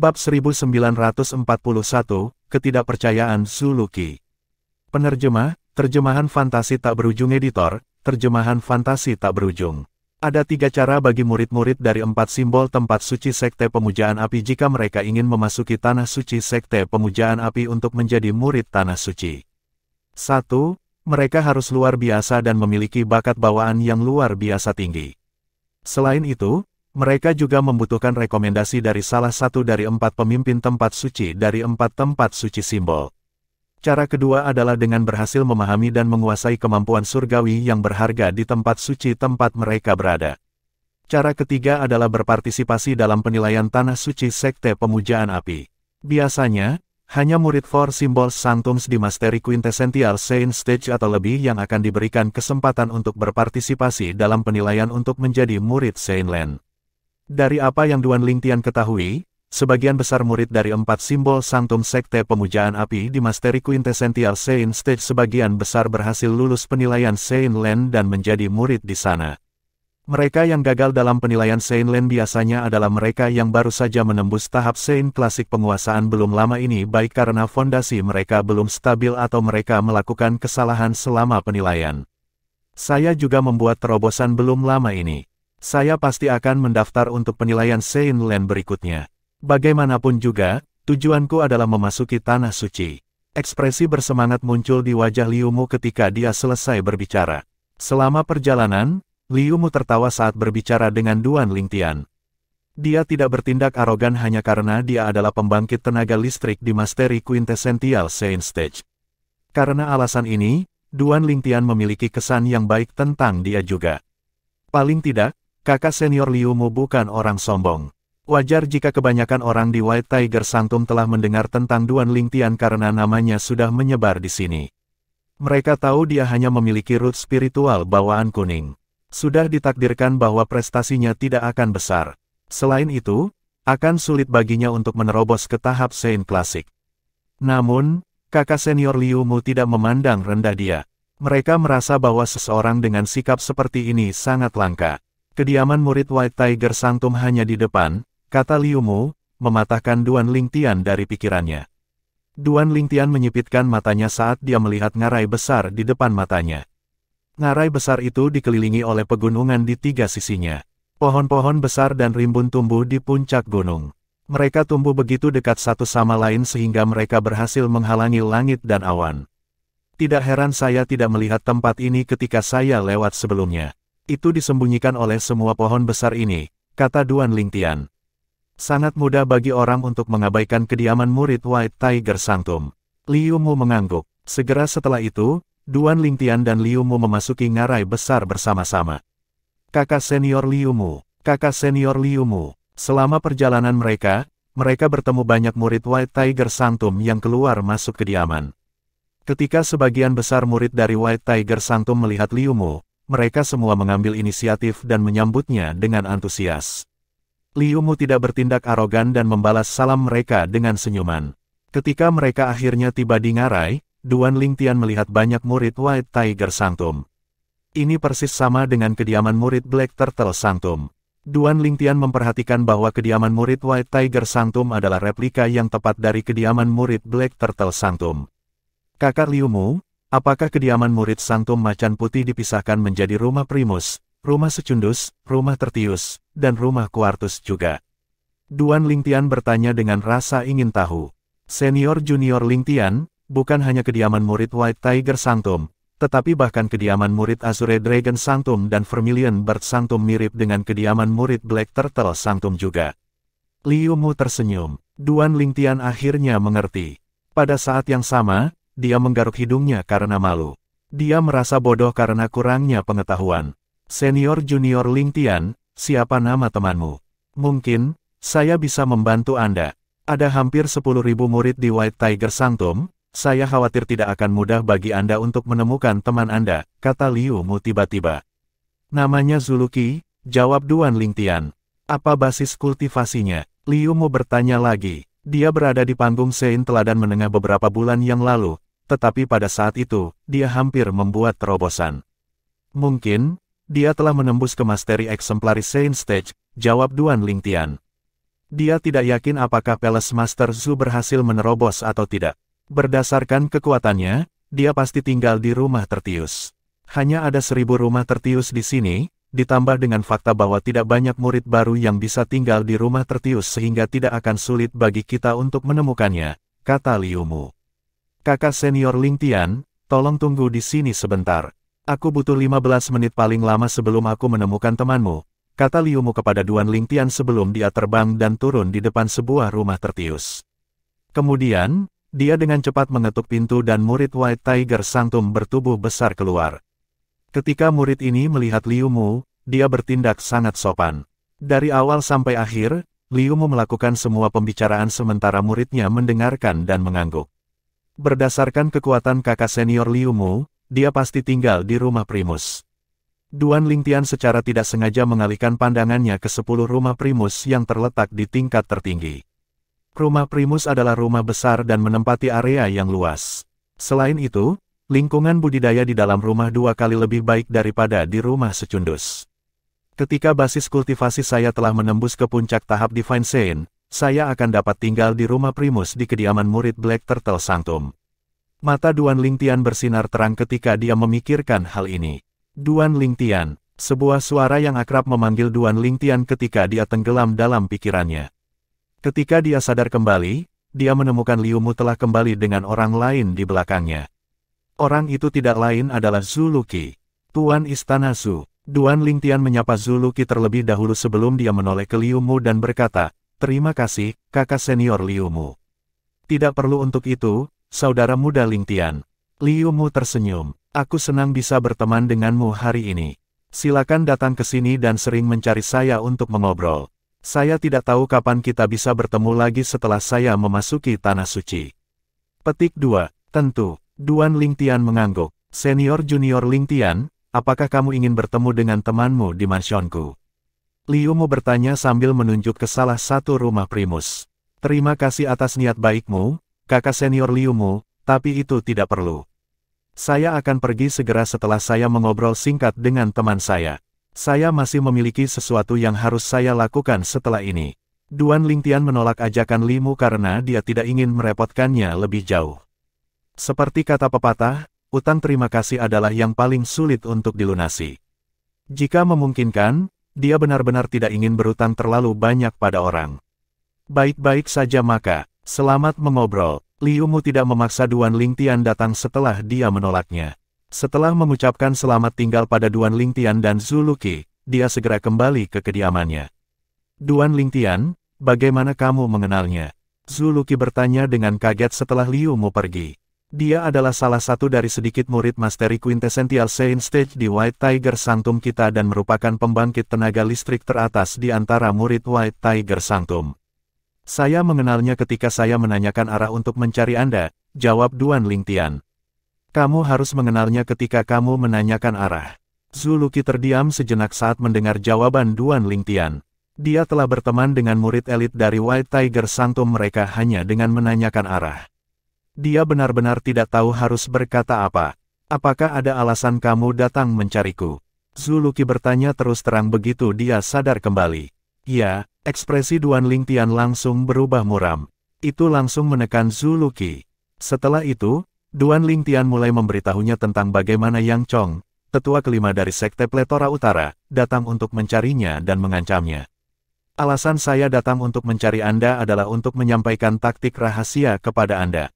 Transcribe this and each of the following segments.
Bab 1941, Ketidakpercayaan Zuluki. Penerjemah, terjemahan fantasi tak berujung editor, terjemahan fantasi tak berujung. Ada 3 cara bagi murid-murid dari 4 simbol tempat suci Sekte Pemujaan Api jika mereka ingin memasuki Tanah Suci Sekte Pemujaan Api untuk menjadi murid Tanah Suci. 1. Mereka harus luar biasa dan memiliki bakat bawaan yang luar biasa tinggi. Selain itu, mereka juga membutuhkan rekomendasi dari salah satu dari 4 pemimpin tempat suci dari 4 tempat suci simbol. Cara kedua adalah dengan berhasil memahami dan menguasai kemampuan surgawi yang berharga di tempat suci tempat mereka berada. Cara ketiga adalah berpartisipasi dalam penilaian Tanah Suci Sekte Pemujaan Api. Biasanya, hanya murid Four Symbols Sanctums di Mastery Quintessential Saint Stage atau lebih yang akan diberikan kesempatan untuk berpartisipasi dalam penilaian untuk menjadi murid Saint Land. Dari apa yang Duan Lingtian ketahui, sebagian besar murid dari 4 simbol Sanctum Sekte Pemujaan Api di Mastery Quintessential Saint Stage sebagian besar berhasil lulus penilaian Saint Land dan menjadi murid di sana. Mereka yang gagal dalam penilaian Saint Land biasanya adalah mereka yang baru saja menembus tahap Saint Klasik penguasaan belum lama ini baik karena fondasi mereka belum stabil atau mereka melakukan kesalahan selama penilaian. Saya juga membuat terobosan belum lama ini. Saya pasti akan mendaftar untuk penilaian Saint Land berikutnya. Bagaimanapun juga, tujuanku adalah memasuki Tanah Suci. Ekspresi bersemangat muncul di wajah Liu Mu ketika dia selesai berbicara. Selama perjalanan, Liu Mu tertawa saat berbicara dengan Duan Lingtian. Dia tidak bertindak arogan hanya karena dia adalah pembangkit tenaga listrik di Mastery Quintessential Saint Stage. Karena alasan ini, Duan Lingtian memiliki kesan yang baik tentang dia juga. Paling tidak, kakak senior Liu Mu bukan orang sombong. Wajar jika kebanyakan orang di White Tiger Sanctum telah mendengar tentang Duan Lingtian karena namanya sudah menyebar di sini. Mereka tahu dia hanya memiliki root spiritual bawaan kuning. Sudah ditakdirkan bahwa prestasinya tidak akan besar. Selain itu, akan sulit baginya untuk menerobos ke tahap Saint Klasik. Namun, kakak senior Liu Mu tidak memandang rendah dia. Mereka merasa bahwa seseorang dengan sikap seperti ini sangat langka. Kediaman murid White Tiger Sanctum hanya di depan, kata Liu Mu, mematahkan Duan Lingtian dari pikirannya. Duan Lingtian menyipitkan matanya saat dia melihat ngarai besar di depan matanya. Ngarai besar itu dikelilingi oleh pegunungan di 3 sisinya. Pohon-pohon besar dan rimbun tumbuh di puncak gunung. Mereka tumbuh begitu dekat satu sama lain sehingga mereka berhasil menghalangi langit dan awan. Tidak heran saya tidak melihat tempat ini ketika saya lewat sebelumnya. Itu disembunyikan oleh semua pohon besar ini, kata Duan Lingtian. Sangat mudah bagi orang untuk mengabaikan kediaman murid White Tiger Sanctum. Liu Mu mengangguk. Segera setelah itu, Duan Lingtian dan Liu Mu memasuki ngarai besar bersama-sama. Kakak senior Liu Mu, kakak senior Liu Mu. Selama perjalanan mereka bertemu banyak murid White Tiger Sanctum yang keluar masuk kediaman. Ketika sebagian besar murid dari White Tiger Sanctum melihat Liu Mu, mereka semua mengambil inisiatif dan menyambutnya dengan antusias. Liu Mu tidak bertindak arogan dan membalas salam mereka dengan senyuman. Ketika mereka akhirnya tiba di ngarai, Duan Lingtian melihat banyak murid White Tiger Sanctum. Ini persis sama dengan kediaman murid Black Turtle Sanctum. Duan Lingtian memperhatikan bahwa kediaman murid White Tiger Sanctum adalah replika yang tepat dari kediaman murid Black Turtle Sanctum. Kakak Liu Mu, apakah kediaman murid Sanctum Macan Putih dipisahkan menjadi rumah Primus, rumah Secundus, rumah Tertius, dan rumah Quartus juga? Duan Lingtian bertanya dengan rasa ingin tahu. Senior Junior Lingtian, bukan hanya kediaman murid White Tiger Sanctum, tetapi bahkan kediaman murid Azure Dragon Sanctum dan Vermilion Bird Sanctum mirip dengan kediaman murid Black Turtle Sanctum juga. Liu Mu tersenyum. Duan Lingtian akhirnya mengerti. Pada saat yang sama, dia menggaruk hidungnya karena malu. Dia merasa bodoh karena kurangnya pengetahuan. Senior Junior Lingtian, siapa nama temanmu? Mungkin, saya bisa membantu Anda. Ada hampir 10.000 murid di White Tiger Sanctum, saya khawatir tidak akan mudah bagi Anda untuk menemukan teman Anda, kata Liu Mu tiba-tiba. Namanya Zuluki, jawab Duan Lingtian. Apa basis kultivasinya? Liu Mu bertanya lagi. Dia berada di panggung Saint Teladan Menengah beberapa bulan yang lalu, tetapi pada saat itu, dia hampir membuat terobosan. Mungkin, dia telah menembus ke Mastery Exemplary Saint Stage, jawab Duan Lingtian. Dia tidak yakin apakah Palace Master Zhu berhasil menerobos atau tidak. Berdasarkan kekuatannya, dia pasti tinggal di rumah tertius. Hanya ada 1000 rumah tertius di sini, ditambah dengan fakta bahwa tidak banyak murid baru yang bisa tinggal di rumah tertius sehingga tidak akan sulit bagi kita untuk menemukannya, kata Liu Mu. Kakak senior Ling Tian, tolong tunggu di sini sebentar. Aku butuh 15 menit paling lama sebelum aku menemukan temanmu, kata Liu Mu kepada Duan Ling Tian sebelum dia terbang dan turun di depan sebuah rumah tertius. Kemudian, dia dengan cepat mengetuk pintu dan murid White Tiger Sanctum bertubuh besar keluar. Ketika murid ini melihat Liu Mu, dia bertindak sangat sopan. Dari awal sampai akhir, Liu Mu melakukan semua pembicaraan sementara muridnya mendengarkan dan mengangguk. Berdasarkan kekuatan kakak senior Liu Mu, dia pasti tinggal di rumah primus. Duan Ling Tian secara tidak sengaja mengalihkan pandangannya ke 10 rumah primus yang terletak di tingkat tertinggi. Rumah primus adalah rumah besar dan menempati area yang luas. Selain itu, lingkungan budidaya di dalam rumah 2 kali lebih baik daripada di rumah secundus. Ketika basis kultivasi saya telah menembus ke puncak tahap Divine Saint, saya akan dapat tinggal di rumah primus di kediaman murid Black Turtle Sanctum. Mata Duan Ling Tian bersinar terang ketika dia memikirkan hal ini. Duan Ling Tian, sebuah suara yang akrab memanggil Duan Ling Tian ketika dia tenggelam dalam pikirannya. Ketika dia sadar kembali, dia menemukan Liu Mu telah kembali dengan orang lain di belakangnya. Orang itu tidak lain adalah Zhu Luqi, Tuan Istana Zhu. Duan Ling Tian menyapa Zhu Luqi terlebih dahulu sebelum dia menoleh ke Liu Mu dan berkata, "Terima kasih, kakak senior Liu Mu." "Tidak perlu untuk itu, saudara muda Ling Tian." Liu Mu tersenyum. "Aku senang bisa berteman denganmu hari ini. Silakan datang ke sini dan sering mencari saya untuk mengobrol. Saya tidak tahu kapan kita bisa bertemu lagi setelah saya memasuki Tanah Suci." Petik 2. Tentu. Duan Ling Tian mengangguk. "Senior junior Ling Tian, apakah kamu ingin bertemu dengan temanmu di mansionku?" Liu Mu bertanya sambil menunjuk ke salah satu rumah primus. "Terima kasih atas niat baikmu, kakak senior Liu Mu, tapi itu tidak perlu. Saya akan pergi segera setelah saya mengobrol singkat dengan teman saya. Saya masih memiliki sesuatu yang harus saya lakukan setelah ini." Duan Ling Tian menolak ajakan Liu Mu karena dia tidak ingin merepotkannya lebih jauh. Seperti kata pepatah, utang terima kasih adalah yang paling sulit untuk dilunasi. Jika memungkinkan, dia benar-benar tidak ingin berutang terlalu banyak pada orang. Baik-baik saja maka, selamat mengobrol. Liu Mu tidak memaksa Duan Ling Tian datang setelah dia menolaknya. Setelah mengucapkan selamat tinggal pada Duan Ling Tian dan Zhu Luqi, dia segera kembali ke kediamannya. "Duan Ling Tian, bagaimana kamu mengenalnya?" Zhu Luqi bertanya dengan kaget setelah Liu Mu pergi. Dia adalah salah satu dari sedikit murid Mastery Quintessential Saint Stage di White Tiger Sanctum kita dan merupakan pembangkit tenaga listrik teratas di antara murid White Tiger Sanctum. "Saya mengenalnya ketika saya menanyakan arah untuk mencari Anda," jawab Duan Ling Tian. "Kamu harus mengenalnya ketika kamu menanyakan arah." Zhu Luqi terdiam sejenak saat mendengar jawaban Duan Ling Tian. Dia telah berteman dengan murid elit dari White Tiger Sanctum mereka hanya dengan menanyakan arah. Dia benar-benar tidak tahu harus berkata apa. "Apakah ada alasan kamu datang mencariku?" Zhu Luqi bertanya terus terang begitu dia sadar kembali. "Ya." Ekspresi Duan Ling Tian langsung berubah muram. Itu langsung menekan Zhu Luqi. Setelah itu, Duan Ling Tian mulai memberitahunya tentang bagaimana Yang Chong, tetua kelima dari Sekte Pletora Utara, datang untuk mencarinya dan mengancamnya. "Alasan saya datang untuk mencari Anda adalah untuk menyampaikan taktik rahasia kepada Anda.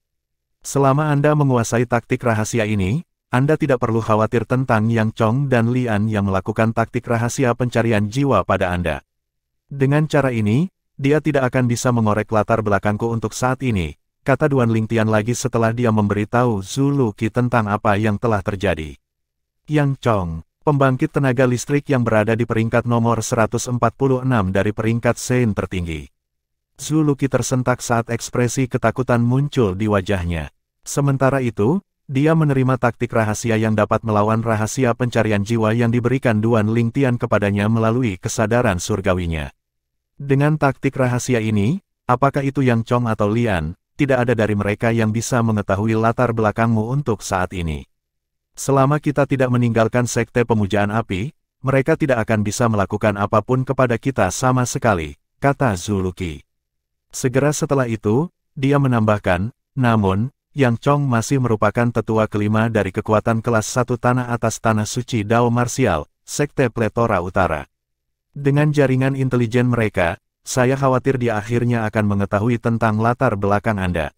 Selama Anda menguasai taktik rahasia ini, Anda tidak perlu khawatir tentang Yang Chong dan Lian yang melakukan taktik rahasia pencarian jiwa pada Anda. Dengan cara ini, dia tidak akan bisa mengorek latar belakangku untuk saat ini," kata Duan Ling Tian lagi setelah dia memberitahu Zhu Luqi tentang apa yang telah terjadi. Yang Chong, pembangkit tenaga listrik yang berada di peringkat nomor 146 dari peringkat Saint tertinggi. Zhu Luqi tersentak saat ekspresi ketakutan muncul di wajahnya. Sementara itu, dia menerima taktik rahasia yang dapat melawan rahasia pencarian jiwa yang diberikan Duan Ling Tian kepadanya melalui kesadaran surgawinya. Dengan taktik rahasia ini, apakah itu Yang Chong atau Lian, tidak ada dari mereka yang bisa mengetahui latar belakangmu untuk saat ini. Selama kita tidak meninggalkan Sekte Pemujaan Api, mereka tidak akan bisa melakukan apapun kepada kita sama sekali, kata Zhu Luqi. Segera setelah itu, dia menambahkan, namun, Yang Chong masih merupakan tetua kelima dari kekuatan kelas 1 tanah atas tanah suci Dao Martial, Sekte Pletora Utara. Dengan jaringan intelijen mereka, saya khawatir dia akhirnya akan mengetahui tentang latar belakang Anda.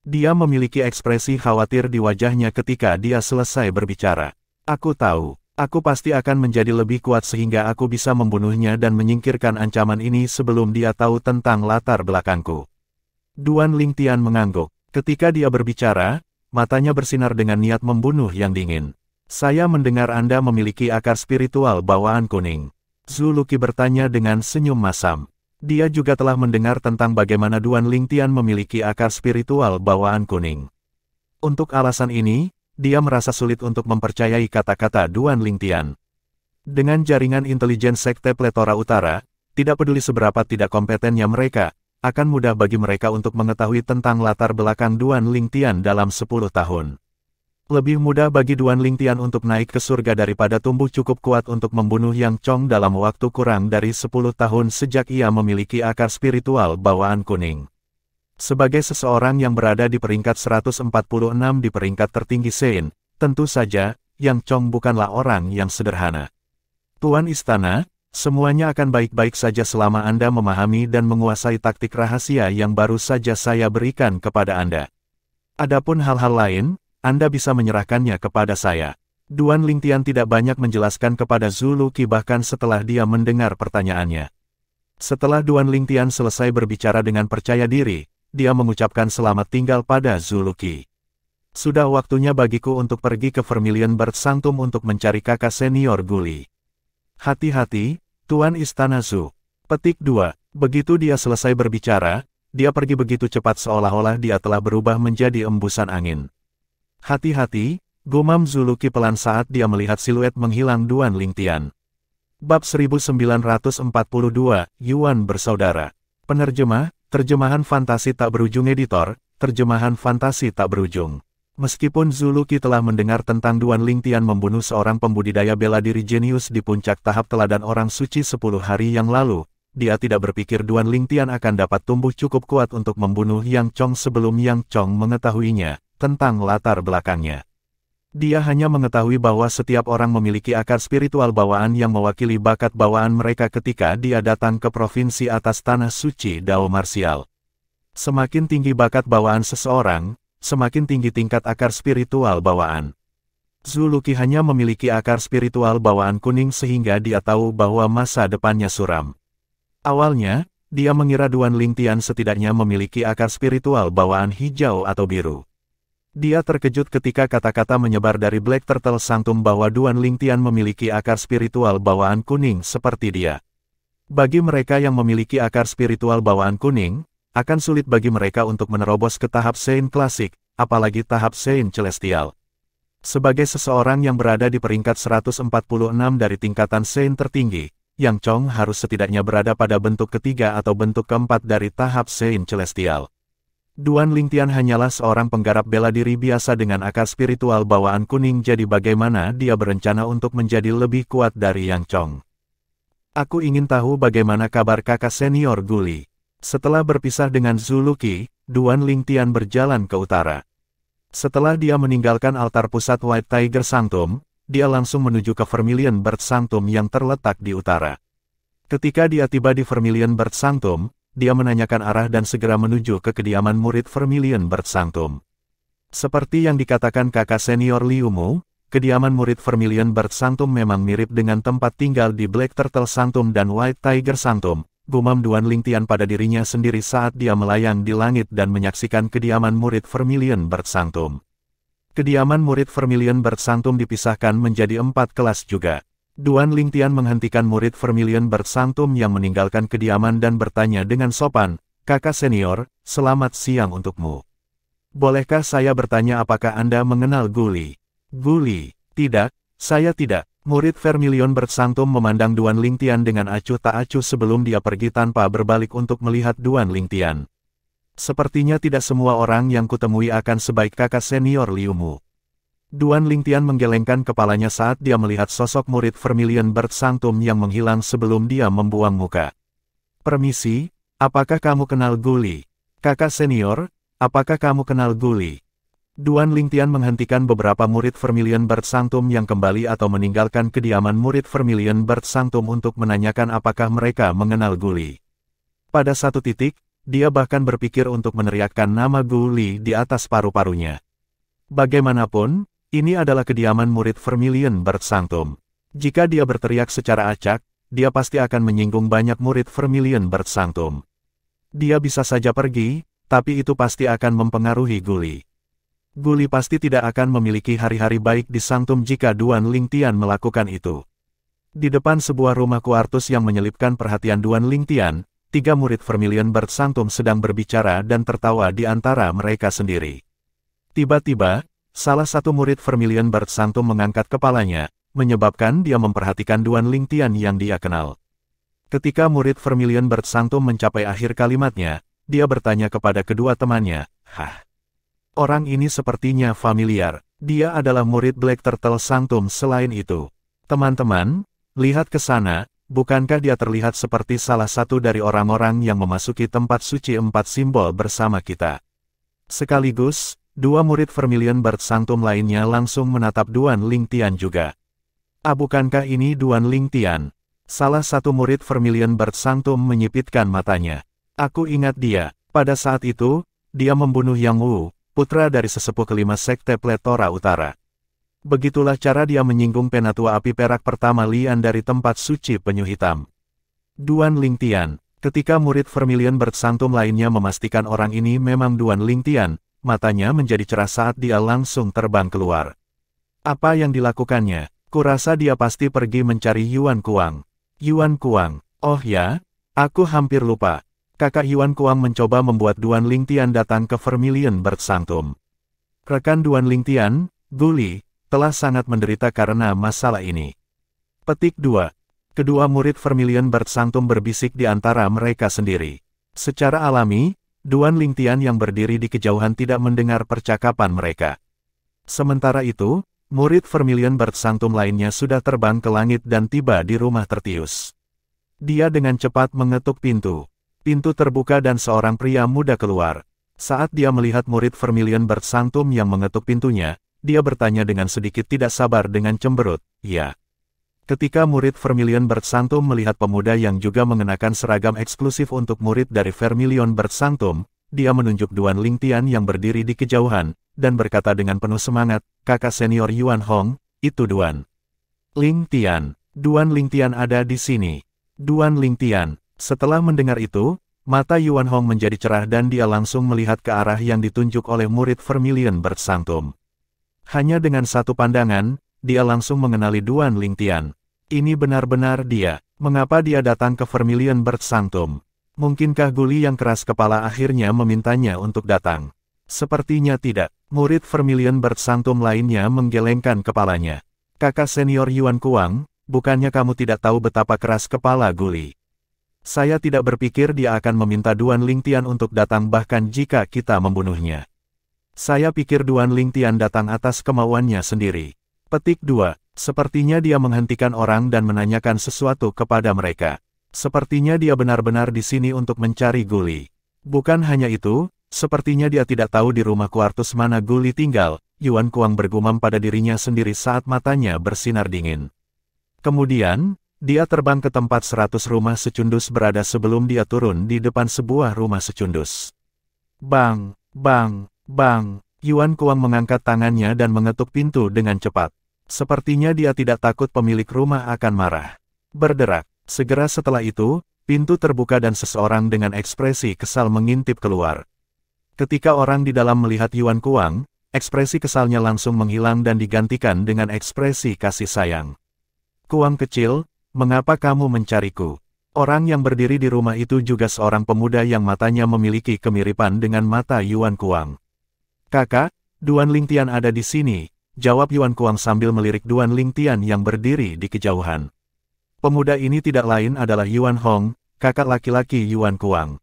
Dia memiliki ekspresi khawatir di wajahnya ketika dia selesai berbicara. Aku tahu, aku pasti akan menjadi lebih kuat sehingga aku bisa membunuhnya dan menyingkirkan ancaman ini sebelum dia tahu tentang latar belakangku. Duan Lingtian mengangguk. Ketika dia berbicara, matanya bersinar dengan niat membunuh yang dingin. Saya mendengar Anda memiliki akar spiritual bawaan kuning. Zhu Luqi bertanya dengan senyum masam. Dia juga telah mendengar tentang bagaimana Duan Lingtian memiliki akar spiritual bawaan kuning. Untuk alasan ini, dia merasa sulit untuk mempercayai kata-kata Duan Lingtian. Dengan jaringan intelijen Sekte Pletora Utara, tidak peduli seberapa tidak kompetennya mereka, akan mudah bagi mereka untuk mengetahui tentang latar belakang Duan Lingtian dalam 10 tahun. Lebih mudah bagi Duan Lingtian untuk naik ke surga daripada tumbuh cukup kuat untuk membunuh Yang Chong dalam waktu kurang dari 10 tahun sejak ia memiliki akar spiritual bawaan kuning. Sebagai seseorang yang berada di peringkat 146 di peringkat tertinggi Sein, tentu saja, Yang Chong bukanlah orang yang sederhana. Tuan Istana, semuanya akan baik-baik saja selama Anda memahami dan menguasai taktik rahasia yang baru saja saya berikan kepada Anda. Adapun hal-hal lain, Anda bisa menyerahkannya kepada saya. Duan Lingtian tidak banyak menjelaskan kepada Zhu Luqi bahkan setelah dia mendengar pertanyaannya. Setelah Duan Lingtian selesai berbicara dengan percaya diri, dia mengucapkan selamat tinggal pada Zhu Luqi. Sudah waktunya bagiku untuk pergi ke Vermilion Bird Sanctum untuk mencari kakak senior Guli. Hati-hati, Tuan Istana Zhu. Petik 2. Begitu dia selesai berbicara, dia pergi begitu cepat seolah-olah dia telah berubah menjadi embusan angin. Hati-hati, gumam Zhu Luqi pelan saat dia melihat siluet menghilang Duan Lingtian. Bab 1942, Yuan Bersaudara. Penerjemah, terjemahan fantasi tak berujung editor, terjemahan fantasi tak berujung. Meskipun Zhu Luqi telah mendengar tentang Duan Lingtian membunuh seorang pembudidaya bela diri jenius di puncak tahap teladan orang suci 10 hari yang lalu, dia tidak berpikir Duan Lingtian akan dapat tumbuh cukup kuat untuk membunuh Yang Chong sebelum Yang Chong mengetahuinya tentang latar belakangnya. Dia hanya mengetahui bahwa setiap orang memiliki akar spiritual bawaan yang mewakili bakat bawaan mereka ketika dia datang ke provinsi atas tanah suci Dao Martial. Semakin tinggi bakat bawaan seseorang, semakin tinggi tingkat akar spiritual bawaan. Zhu Luqi hanya memiliki akar spiritual bawaan kuning sehingga dia tahu bahwa masa depannya suram. Awalnya, dia mengira Duan Lingtian setidaknya memiliki akar spiritual bawaan hijau atau biru. Dia terkejut ketika kata-kata menyebar dari Black Turtle Sanctum bahwa Duan Lingtian memiliki akar spiritual bawaan kuning seperti dia. Bagi mereka yang memiliki akar spiritual bawaan kuning, akan sulit bagi mereka untuk menerobos ke tahap Sein klasik, apalagi tahap Sein celestial. Sebagai seseorang yang berada di peringkat 146 dari tingkatan Sein tertinggi, Yang Chong harus setidaknya berada pada bentuk ketiga atau bentuk keempat dari tahap Sein celestial. Duan Lingtian hanyalah seorang penggarap bela diri biasa dengan akar spiritual bawaan kuning, jadi bagaimana dia berencana untuk menjadi lebih kuat dari Yang Chong? Aku ingin tahu bagaimana kabar kakak senior Guli. Setelah berpisah dengan Zhu Luqi, Duan Lingtian berjalan ke utara. Setelah dia meninggalkan altar pusat White Tiger Sanctum, dia langsung menuju ke Vermilion Bird Sanctum yang terletak di utara. Ketika dia tiba di Vermilion Bird Sanctum, dia menanyakan arah dan segera menuju ke kediaman murid Vermilion Bird Sanctum. Seperti yang dikatakan kakak senior Liu Mu, kediaman murid Vermilion Bird Sanctum memang mirip dengan tempat tinggal di Black Turtle Sanctum dan White Tiger Sanctum. Gumam Duan Lingtian pada dirinya sendiri saat dia melayang di langit dan menyaksikan kediaman murid Vermilion Bird Sanctum. Kediaman murid Vermilion Bird Sanctum dipisahkan menjadi 4 kelas juga. Duan Lingtian menghentikan murid Vermilion Bird Sanctum yang meninggalkan kediaman dan bertanya dengan sopan, "Kakak senior, selamat siang untukmu. Bolehkah saya bertanya apakah Anda mengenal Guli?" "Guli? Tidak, saya tidak." Murid Vermilion Bird Sanctum memandang Duan Lingtian dengan acuh tak acuh sebelum dia pergi tanpa berbalik untuk melihat Duan Lingtian. Sepertinya tidak semua orang yang kutemui akan sebaik kakak senior Liu Mu. Duan Lingtian menggelengkan kepalanya saat dia melihat sosok murid Vermilion Bird Sanctum yang menghilang sebelum dia membuang muka. "Permisi, apakah kamu kenal Guli? Kakak senior, apakah kamu kenal Guli? Duan Lingtian menghentikan beberapa murid Vermilion Bird Sanctum yang kembali atau meninggalkan kediaman murid Vermilion Bird Sanctum untuk menanyakan apakah mereka mengenal Guli. Pada satu titik, dia bahkan berpikir untuk meneriakkan nama Guli di atas paru-parunya. Bagaimanapun, ini adalah kediaman murid Vermilion Bird Sanctum. Jika dia berteriak secara acak, dia pasti akan menyinggung banyak murid Vermilion Bird Sanctum. Dia bisa saja pergi, tapi itu pasti akan mempengaruhi Guli. Guli pasti tidak akan memiliki hari-hari baik di Sanctum jika Duan Lingtian melakukan itu. Di depan sebuah rumah kuartus yang menyelipkan perhatian Duan Lingtian, 3 murid Vermilion Bird Sanctum sedang berbicara dan tertawa di antara mereka sendiri. Tiba-tiba, salah satu murid Vermilion Bird Sanctum mengangkat kepalanya, menyebabkan dia memperhatikan Duan Lingtian yang dia kenal. Ketika murid Vermilion Bird Sanctum mencapai akhir kalimatnya, dia bertanya kepada kedua temannya, "Hah? Orang ini sepertinya familiar. Dia adalah murid Black Turtle Sanctum selain itu. Teman-teman, lihat ke sana, bukankah dia terlihat seperti salah satu dari orang-orang yang memasuki tempat suci 4 simbol bersama kita?" Sekaligus, 2 murid Vermilion Bird Sanctum lainnya langsung menatap Duan Lingtian juga. Bukankah ini Duan Lingtian? Salah satu murid Vermilion Bird Sanctum menyipitkan matanya. Aku ingat dia. Pada saat itu, dia membunuh Yang Wu, putra dari sesepuh kelima Sekte Pletora Utara. Begitulah cara dia menyinggung penatua api perak pertama Lian dari tempat suci penyu hitam. Duan Lingtian. Ketika murid Vermilion Bird Sanctum lainnya memastikan orang ini memang Duan Lingtian, matanya menjadi cerah saat dia langsung terbang keluar. Apa yang dilakukannya? Kurasa dia pasti pergi mencari Yuan Kuang. Yuan Kuang. Oh ya, aku hampir lupa. Kakak Yuan Kuang mencoba membuat Duan Lingtian datang ke Vermilion Bird Sanctum. Rekan Duan Lingtian, Guli, telah sangat menderita karena masalah ini. Petik 2. Kedua murid Vermilion Bird Sanctum berbisik di antara mereka sendiri. Secara alami, Duan Lingtian yang berdiri di kejauhan tidak mendengar percakapan mereka. Sementara itu, murid Vermilion Bird Sanctum lainnya sudah terbang ke langit dan tiba di rumah tertius. Dia dengan cepat mengetuk pintu. Pintu terbuka dan seorang pria muda keluar. Saat dia melihat murid Vermilion Bird Sanctum yang mengetuk pintunya, dia bertanya dengan sedikit tidak sabar dengan cemberut, "Ya." Ketika murid Vermilion Bird Sanctum melihat pemuda yang juga mengenakan seragam eksklusif untuk murid dari Vermilion Bird Sanctum, dia menunjuk Duan Lingtian yang berdiri di kejauhan, dan berkata dengan penuh semangat, "Kakak senior Yuan Hong, itu Duan Lingtian. Duan Lingtian ada di sini." Duan Lingtian. Setelah mendengar itu, mata Yuan Hong menjadi cerah dan dia langsung melihat ke arah yang ditunjuk oleh murid Vermilion Bird Sanctum. Hanya dengan satu pandangan, dia langsung mengenali Duan Lingtian. Ini benar-benar dia. Mengapa dia datang ke Vermilion Bird Sanctum? Mungkinkah Guli yang keras kepala akhirnya memintanya untuk datang? Sepertinya tidak. Murid Vermilion Bird Sanctum lainnya menggelengkan kepalanya. Kakak senior Yuan Kuang, bukannya kamu tidak tahu betapa keras kepala Guli? Saya tidak berpikir dia akan meminta Duan Lingtian untuk datang bahkan jika kita membunuhnya. Saya pikir Duan Lingtian datang atas kemauannya sendiri. Petik 2. Sepertinya dia menghentikan orang dan menanyakan sesuatu kepada mereka. Sepertinya dia benar-benar di sini untuk mencari Guli. Bukan hanya itu, sepertinya dia tidak tahu di rumah kuartus mana Guli tinggal. Yuan Kuang bergumam pada dirinya sendiri saat matanya bersinar dingin. Kemudian, dia terbang ke tempat 100 rumah secundus berada sebelum dia turun di depan sebuah rumah secundus. Bang, bang, bang. Yuan Kuang mengangkat tangannya dan mengetuk pintu dengan cepat. Sepertinya dia tidak takut pemilik rumah akan marah. Berderak. Segera setelah itu, pintu terbuka dan seseorang dengan ekspresi kesal mengintip keluar. Ketika orang di dalam melihat Yuan Kuang, ekspresi kesalnya langsung menghilang dan digantikan dengan ekspresi kasih sayang. "Kuang kecil, mengapa kamu mencariku?" Orang yang berdiri di rumah itu juga seorang pemuda yang matanya memiliki kemiripan dengan mata Yuan Kuang. "Kakak, Duan Lingtian ada di sini," jawab Yuan Kuang sambil melirik Duan Lingtian yang berdiri di kejauhan. Pemuda ini tidak lain adalah Yuan Hong, kakak laki-laki Yuan Kuang.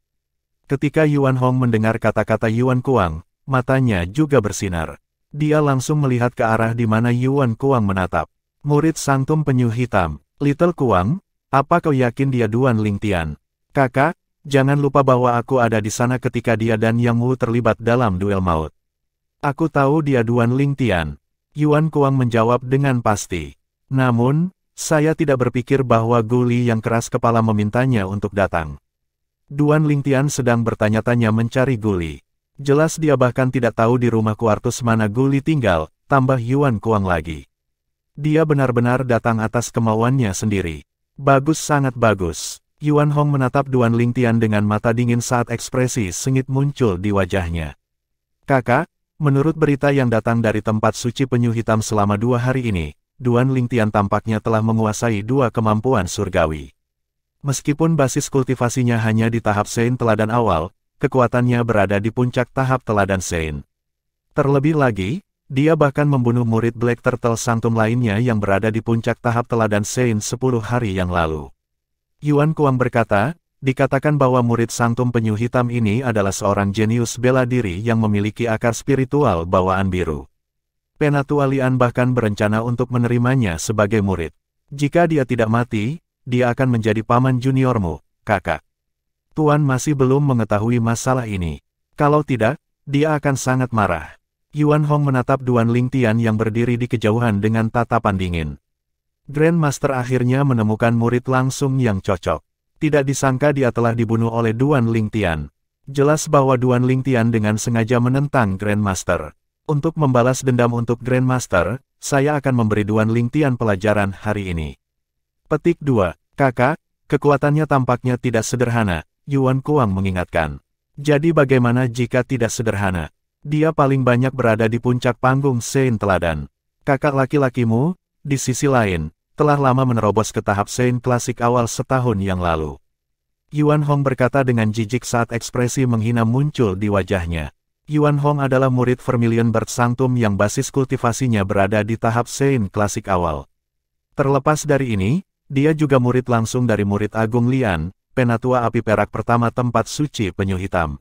Ketika Yuan Hong mendengar kata-kata Yuan Kuang, matanya juga bersinar. Dia langsung melihat ke arah di mana Yuan Kuang menatap. "Murid Sanctum Penyu Hitam, Little Kuang, apa kau yakin dia Duan Lingtian?" "Kakak, Jangan lupa bahwa aku ada di sana ketika dia dan Yang Wu terlibat dalam duel maut. Aku tahu dia Duan Lingtian. Yuan Kuang menjawab dengan pasti. Namun, saya tidak berpikir bahwa Guli yang keras kepala memintanya untuk datang. Duan Lingtian sedang bertanya-tanya mencari Guli. Jelas dia bahkan tidak tahu di rumah kuartus mana Guli tinggal, tambah Yuan Kuang lagi. Dia benar-benar datang atas kemauannya sendiri. Bagus, sangat bagus. Yuan Hong menatap Duan Lingtian dengan mata dingin saat ekspresi sengit muncul di wajahnya. Kakak, menurut berita yang datang dari tempat suci penyu hitam selama 2 hari ini, Duan Lingtian tampaknya telah menguasai 2 kemampuan surgawi. Meskipun basis kultivasinya hanya di tahap Sein teladan awal, kekuatannya berada di puncak tahap teladan Sein. Terlebih lagi, dia bahkan membunuh murid Black Turtle Sanctum lainnya yang berada di puncak tahap teladan Sein 10 hari yang lalu. Yuan Kuang berkata, dikatakan bahwa murid Sanctum penyu hitam ini adalah seorang jenius bela diri yang memiliki akar spiritual bawaan biru. Penatua Lian bahkan berencana untuk menerimanya sebagai murid. Jika dia tidak mati, dia akan menjadi paman juniormu, kakak. Tuan masih belum mengetahui masalah ini. Kalau tidak, dia akan sangat marah. Yuan Hong menatap Duan Lingtian yang berdiri di kejauhan dengan tatapan dingin. Grandmaster akhirnya menemukan murid langsung yang cocok. Tidak disangka dia telah dibunuh oleh Duan Lingtian. Jelas bahwa Duan Lingtian dengan sengaja menentang Grandmaster. Untuk membalas dendam untuk Grandmaster, saya akan memberi Duan Lingtian pelajaran hari ini. Petik 2. Kakak, kekuatannya tampaknya tidak sederhana, Yuan Kuang mengingatkan. Jadi bagaimana jika tidak sederhana? Dia paling banyak berada di puncak panggung Sein Teladan. Kakak laki-lakimu, di sisi lain, telah lama menerobos ke tahap Sein klasik awal setahun yang lalu. Yuan Hong berkata dengan jijik saat ekspresi menghina muncul di wajahnya. Yuan Hong adalah murid Vermilion Bird Sanctum yang basis kultivasinya berada di tahap Sein klasik awal. Terlepas dari ini, dia juga murid langsung dari murid Agung Lian, penatua api perak pertama tempat suci penyu hitam.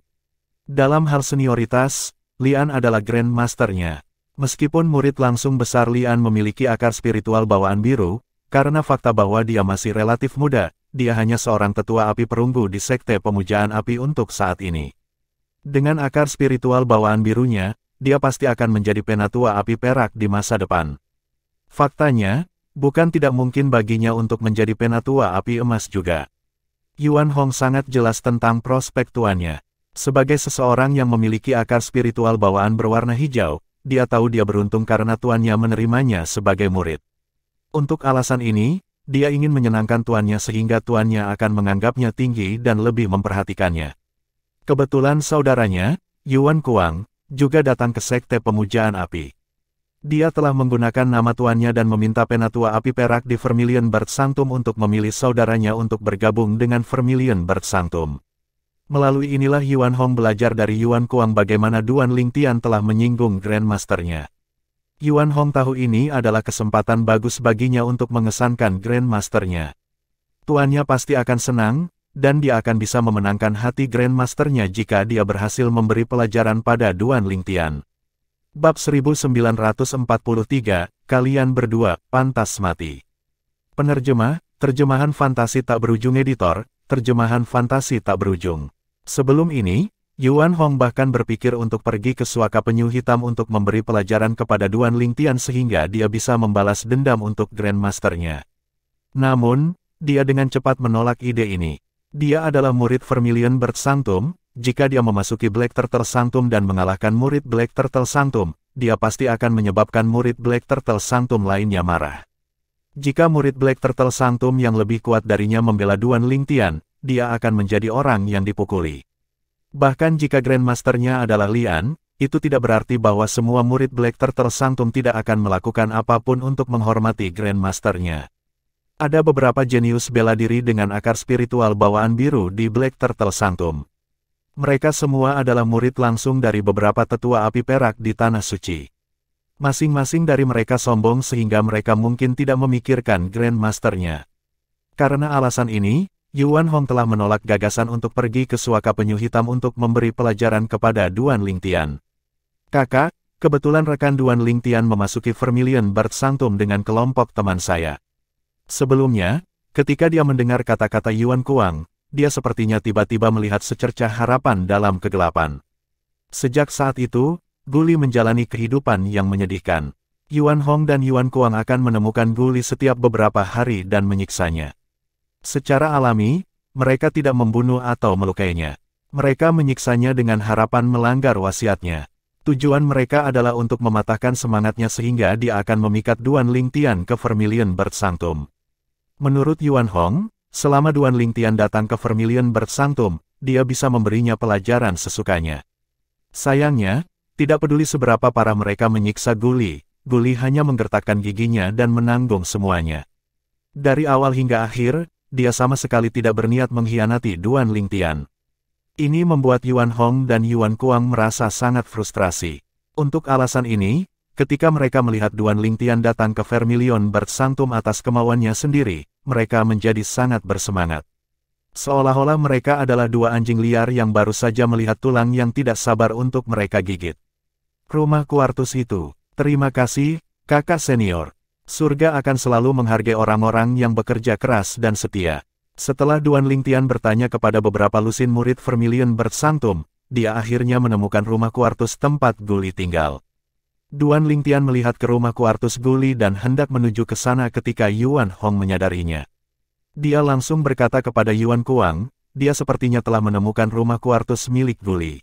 Dalam hal senioritas, Lian adalah Grandmasternya. Meskipun murid langsung besar Lian memiliki akar spiritual bawaan biru, karena fakta bahwa dia masih relatif muda, dia hanya seorang tetua api perunggu di sekte pemujaan api untuk saat ini. Dengan akar spiritual bawaan birunya, dia pasti akan menjadi penatua api perak di masa depan. Faktanya, bukan tidak mungkin baginya untuk menjadi penatua api emas juga. Yuan Hong sangat jelas tentang prospek tuannya. Sebagai seseorang yang memiliki akar spiritual bawaan berwarna hijau, dia tahu dia beruntung karena tuannya menerimanya sebagai murid. Untuk alasan ini, dia ingin menyenangkan tuannya sehingga tuannya akan menganggapnya tinggi dan lebih memperhatikannya. Kebetulan saudaranya, Yuan Kuang, juga datang ke sekte pemujaan api. Dia telah menggunakan nama tuannya dan meminta penatua api perak di Vermilion Bird Sanctum untuk memilih saudaranya untuk bergabung dengan Vermilion Bird Sanctum. Melalui inilah Yuan Hong belajar dari Yuan Kuang bagaimana Duan Lingtian telah menyinggung Grandmasternya. Yuan Hong tahu ini adalah kesempatan bagus baginya untuk mengesankan Grandmasternya. Tuannya pasti akan senang, dan dia akan bisa memenangkan hati Grandmasternya jika dia berhasil memberi pelajaran pada Duan Lingtian. Bab 1943, Kalian Berdua, Pantas Mati. Penerjemah, Terjemahan Fantasi Tak Berujung Editor, Terjemahan Fantasi Tak Berujung. Sebelum ini, Yuan Hong bahkan berpikir untuk pergi ke Suaka Penyu Hitam untuk memberi pelajaran kepada Duan Lingtian sehingga dia bisa membalas dendam untuk Grandmasternya. Namun, dia dengan cepat menolak ide ini. Dia adalah murid Vermilion Bird Sanctum, jika dia memasuki Black Turtle Sanctum dan mengalahkan murid Black Turtle Sanctum, dia pasti akan menyebabkan murid Black Turtle Sanctum lainnya marah. Jika murid Black Turtle Sanctum yang lebih kuat darinya membela Duan Lingtian, dia akan menjadi orang yang dipukuli. Bahkan jika Grandmasternya adalah Lian, itu tidak berarti bahwa semua murid Black Turtle Sanctum tidak akan melakukan apapun untuk menghormati Grandmasternya. Ada beberapa jenius bela diri dengan akar spiritual bawaan biru di Black Turtle Sanctum. Mereka semua adalah murid langsung dari beberapa tetua api perak di Tanah Suci. Masing-masing dari mereka sombong sehingga mereka mungkin tidak memikirkan Grandmasternya. Karena alasan ini, Yuan Hong telah menolak gagasan untuk pergi ke Suaka Penyu Hitam untuk memberi pelajaran kepada Duan Lingtian. Kakak, kebetulan rekan Duan Lingtian memasuki Vermilion Bird Sanctum dengan kelompok teman saya. Sebelumnya, ketika dia mendengar kata-kata Yuan Kuang, dia sepertinya tiba-tiba melihat secercah harapan dalam kegelapan. Sejak saat itu, Guli menjalani kehidupan yang menyedihkan. Yuan Hong dan Yuan Kuang akan menemukan Guli setiap beberapa hari dan menyiksanya. Secara alami, mereka tidak membunuh atau melukainya. Mereka menyiksanya dengan harapan melanggar wasiatnya. Tujuan mereka adalah untuk mematahkan semangatnya sehingga dia akan memikat Duan Lingtian ke Vermilion Bird Sanctum. Menurut Yuan Hong, selama Duan Lingtian datang ke Vermilion Bird Sanctum, dia bisa memberinya pelajaran sesukanya. Sayangnya, tidak peduli seberapa parah mereka menyiksa Guli, Guli hanya menggertakkan giginya dan menanggung semuanya. Dari awal hingga akhir, dia sama sekali tidak berniat mengkhianati Duan Lingtian. Ini membuat Yuan Hong dan Yuan Kuang merasa sangat frustrasi. Untuk alasan ini, ketika mereka melihat Duan Lingtian datang ke Vermilion Bird Sanctum atas kemauannya sendiri, mereka menjadi sangat bersemangat. Seolah-olah mereka adalah dua anjing liar yang baru saja melihat tulang yang tidak sabar untuk mereka gigit. Rumah Quartus itu. Terima kasih, kakak senior. Surga akan selalu menghargai orang-orang yang bekerja keras dan setia. Setelah Duan Lingtian bertanya kepada beberapa lusin murid Vermilion Bird Sanctum, dia akhirnya menemukan rumah Quartus tempat Guli tinggal. Duan Lingtian melihat ke rumah Quartus Guli dan hendak menuju ke sana ketika Yuan Hong menyadarinya. Dia langsung berkata kepada Yuan Kuang, dia sepertinya telah menemukan rumah Quartus milik Guli.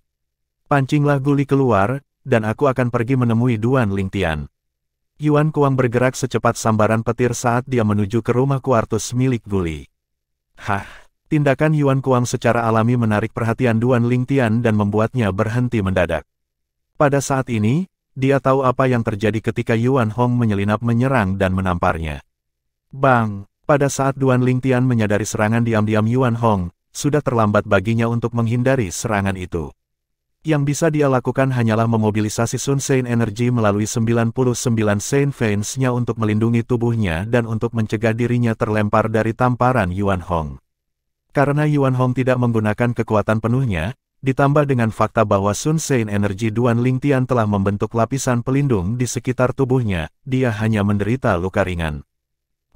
Pancinglah Guli keluar, dan aku akan pergi menemui Duan Lingtian. Yuan Kuang bergerak secepat sambaran petir saat dia menuju ke rumah Quartus milik Guli. Tindakan Yuan Kuang secara alami menarik perhatian Duan Lingtian dan membuatnya berhenti mendadak. Pada saat ini, dia tahu apa yang terjadi ketika Yuan Hong menyelinap menyerang dan menamparnya. Bang! Pada saat Duan Lingtian menyadari serangan diam-diam Yuan Hong, sudah terlambat baginya untuk menghindari serangan itu. Yang bisa dia lakukan hanyalah memobilisasi Sun Sein Energy melalui 99 Sein Veins-nya untuk melindungi tubuhnya dan untuk mencegah dirinya terlempar dari tamparan Yuan Hong. Karena Yuan Hong tidak menggunakan kekuatan penuhnya, ditambah dengan fakta bahwa Sun Sein Energy Duan Lingtian telah membentuk lapisan pelindung di sekitar tubuhnya, dia hanya menderita luka ringan.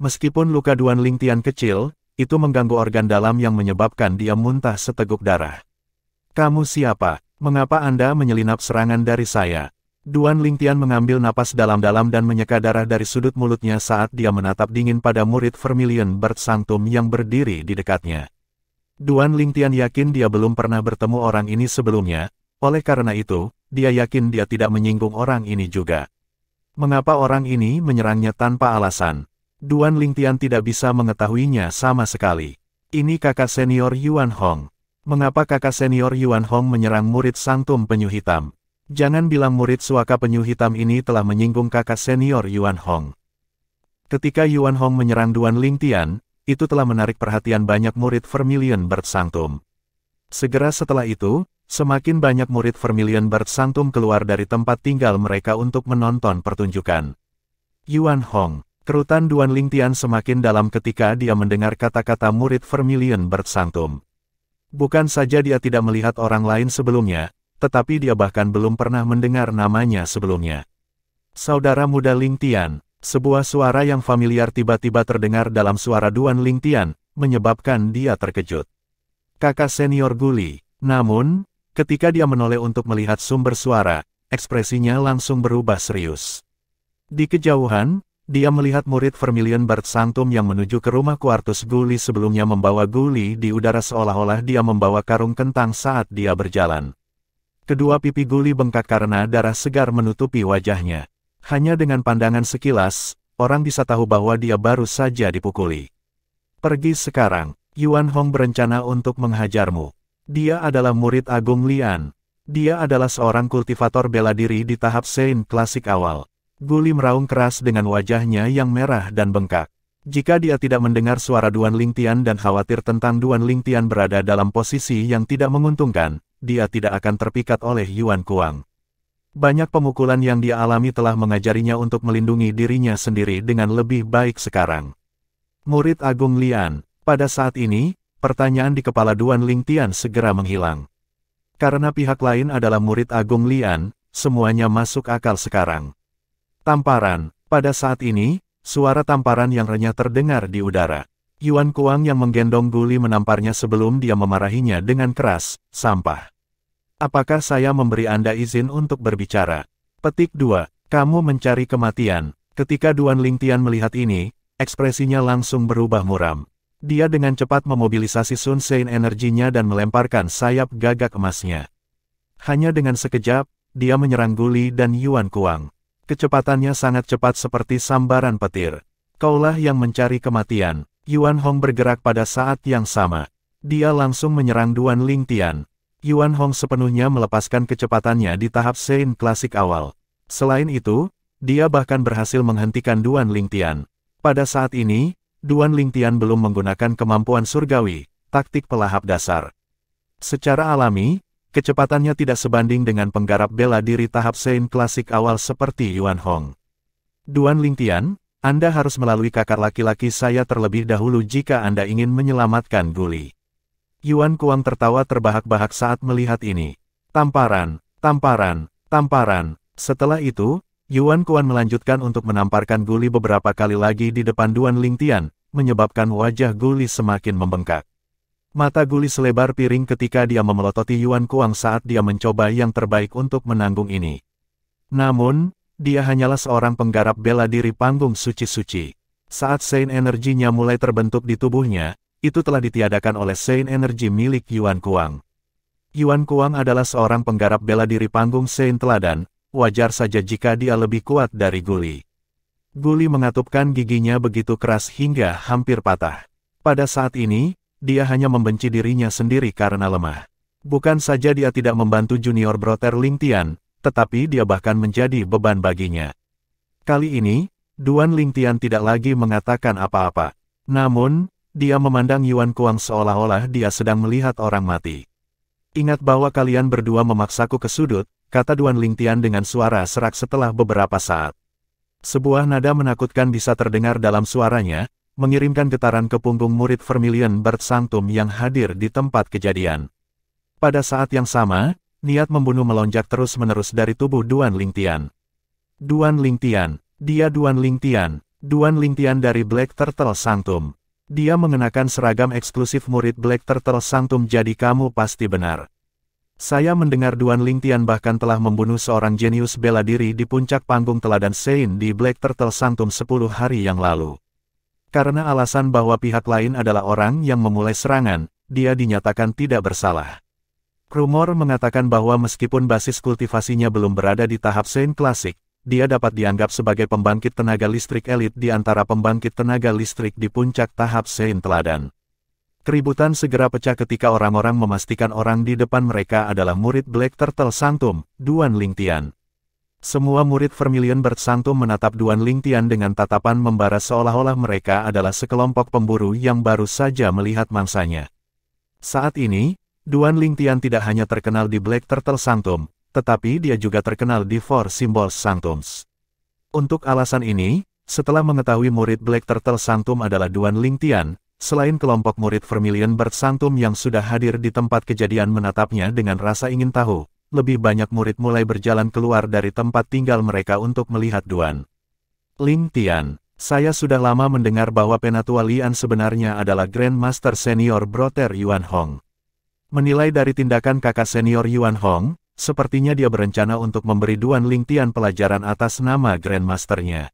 Meskipun luka Duan Lingtian kecil, itu mengganggu organ dalam yang menyebabkan dia muntah seteguk darah. Kamu siapa? Mengapa Anda menyelinap serangan dari saya? Duan Lingtian mengambil napas dalam-dalam dan menyeka darah dari sudut mulutnya saat dia menatap dingin pada murid Vermilion Bird Sanctum yang berdiri di dekatnya. Duan Lingtian yakin dia belum pernah bertemu orang ini sebelumnya, oleh karena itu, dia yakin dia tidak menyinggung orang ini juga. Mengapa orang ini menyerangnya tanpa alasan? Duan Lingtian tidak bisa mengetahuinya sama sekali. Ini kakak senior Yuan Hong. Mengapa kakak senior Yuan Hong menyerang murid Sanctum Penyu Hitam? Jangan bilang murid Suaka Penyu Hitam ini telah menyinggung kakak senior Yuan Hong. Ketika Yuan Hong menyerang Duan Lingtian, itu telah menarik perhatian banyak murid Vermilion Bird Sanctum. Segera setelah itu, semakin banyak murid Vermilion Bird Sanctum keluar dari tempat tinggal mereka untuk menonton pertunjukan. Yuan Hong, kerutan Duan Lingtian semakin dalam ketika dia mendengar kata-kata murid Vermilion Bird Sanctum. Bukan saja dia tidak melihat orang lain sebelumnya, tetapi dia bahkan belum pernah mendengar namanya sebelumnya. Saudara muda Lingtian, sebuah suara yang familiar tiba-tiba terdengar dalam suara Duan Lingtian, menyebabkan dia terkejut. Kakak senior Guli. Namun, ketika dia menoleh untuk melihat sumber suara, ekspresinya langsung berubah serius. Di kejauhan, dia melihat murid Vermilion Bird Sanctum yang menuju ke rumah Quartus Guli sebelumnya membawa Guli di udara seolah-olah dia membawa karung kentang saat dia berjalan. Kedua pipi Guli bengkak karena darah segar menutupi wajahnya. Hanya dengan pandangan sekilas, orang bisa tahu bahwa dia baru saja dipukuli. Pergi sekarang, Yuan Hong berencana untuk menghajarmu. Dia adalah murid Agung Lian. Dia adalah seorang kultivator bela diri di tahap Sein klasik awal. Guli meraung keras dengan wajahnya yang merah dan bengkak. Jika dia tidak mendengar suara Duan Lingtian dan khawatir tentang Duan Lingtian berada dalam posisi yang tidak menguntungkan, dia tidak akan terpikat oleh Yuan Kuang. Banyak pemukulan yang dia alami telah mengajarinya untuk melindungi dirinya sendiri dengan lebih baik sekarang. Murid Agung Lian, pada saat ini, pertanyaan di kepala Duan Lingtian segera menghilang. Karena pihak lain adalah murid Agung Lian, semuanya masuk akal sekarang. Tamparan. Pada saat ini, suara tamparan yang renyah terdengar di udara. Yuan Kuang yang menggendong Guli menamparnya sebelum dia memarahinya dengan keras, sampah. Apakah saya memberi Anda izin untuk berbicara? Petik 2. Kamu mencari kematian. Ketika Duan Lingtian melihat ini, ekspresinya langsung berubah muram. Dia dengan cepat memobilisasi Sun Sein energinya dan melemparkan sayap gagak emasnya. Hanya dengan sekejap, dia menyerang Guli dan Yuan Kuang. Kecepatannya sangat cepat seperti sambaran petir. Kaulah yang mencari kematian. Yuan Hong bergerak pada saat yang sama. Dia langsung menyerang Duan Lingtian. Yuan Hong sepenuhnya melepaskan kecepatannya di tahap Sein klasik awal. Selain itu, dia bahkan berhasil menghentikan Duan Lingtian. Pada saat ini, Duan Lingtian belum menggunakan kemampuan surgawi, taktik pelahap dasar. Secara alami, kecepatannya tidak sebanding dengan penggarap bela diri tahap Sein klasik awal seperti Yuan Hong. Duan Lingtian, Anda harus melalui kakak laki-laki saya terlebih dahulu jika Anda ingin menyelamatkan Guli. Yuan Kuang tertawa terbahak-bahak saat melihat ini. Tamparan, tamparan, tamparan. Setelah itu, Yuan Kuang melanjutkan untuk menamparkan Guli beberapa kali lagi di depan Duan Lingtian, menyebabkan wajah Guli semakin membengkak. Mata Guli selebar piring ketika dia memelototi Yuan Kuang saat dia mencoba yang terbaik untuk menanggung ini. Namun, dia hanyalah seorang penggarap bela diri panggung suci-suci. Saat Sein energinya mulai terbentuk di tubuhnya, itu telah ditiadakan oleh Sein energi milik Yuan Kuang. Yuan Kuang adalah seorang penggarap bela diri panggung Sein teladan, wajar saja jika dia lebih kuat dari Guli. Guli mengatupkan giginya begitu keras hingga hampir patah. Pada saat ini, dia hanya membenci dirinya sendiri karena lemah. Bukan saja dia tidak membantu junior Brother Lingtian, tetapi dia bahkan menjadi beban baginya. Kali ini, Duan Lingtian tidak lagi mengatakan apa-apa. Namun, dia memandang Yuan Kuang seolah-olah dia sedang melihat orang mati. Ingat bahwa kalian berdua memaksaku ke sudut, kata Duan Lingtian dengan suara serak setelah beberapa saat. Sebuah nada menakutkan bisa terdengar dalam suaranya, mengirimkan getaran ke punggung murid Vermilion Bird Sanctum yang hadir di tempat kejadian. Pada saat yang sama, niat membunuh melonjak terus-menerus dari tubuh Duan Lingtian. Duan Lingtian, dia Duan Lingtian, Duan Lingtian dari Black Turtle Sanctum. Dia mengenakan seragam eksklusif murid Black Turtle Sanctum, jadi kamu pasti benar. Saya mendengar Duan Lingtian bahkan telah membunuh seorang jenius bela diri di puncak panggung teladan Sein di Black Turtle Sanctum 10 hari yang lalu. Karena alasan bahwa pihak lain adalah orang yang memulai serangan, dia dinyatakan tidak bersalah. Rumor mengatakan bahwa meskipun basis kultivasinya belum berada di tahap Sein klasik, dia dapat dianggap sebagai pembangkit tenaga listrik elit di antara pembangkit tenaga listrik di puncak tahap Sein teladan. Keributan segera pecah ketika orang-orang memastikan orang di depan mereka adalah murid Black Turtle Sanctum, Duan Lingtian. Semua murid Vermilion Bird Sanctum menatap Duan Lingtian dengan tatapan membara seolah-olah mereka adalah sekelompok pemburu yang baru saja melihat mangsanya. Saat ini, Duan Lingtian tidak hanya terkenal di Black Turtle Sanctum, tetapi dia juga terkenal di Four Symbols Sanctums. Untuk alasan ini, setelah mengetahui murid Black Turtle Sanctum adalah Duan Lingtian, selain kelompok murid Vermilion Bird Sanctum yang sudah hadir di tempat kejadian menatapnya dengan rasa ingin tahu, lebih banyak murid mulai berjalan keluar dari tempat tinggal mereka untuk melihat Duan Lingtian. Saya sudah lama mendengar bahwa Penatua Lian sebenarnya adalah Grandmaster Senior Brother Yuan Hong. Menilai dari tindakan kakak senior Yuan Hong, sepertinya dia berencana untuk memberi Duan Lingtian pelajaran atas nama Grandmasternya.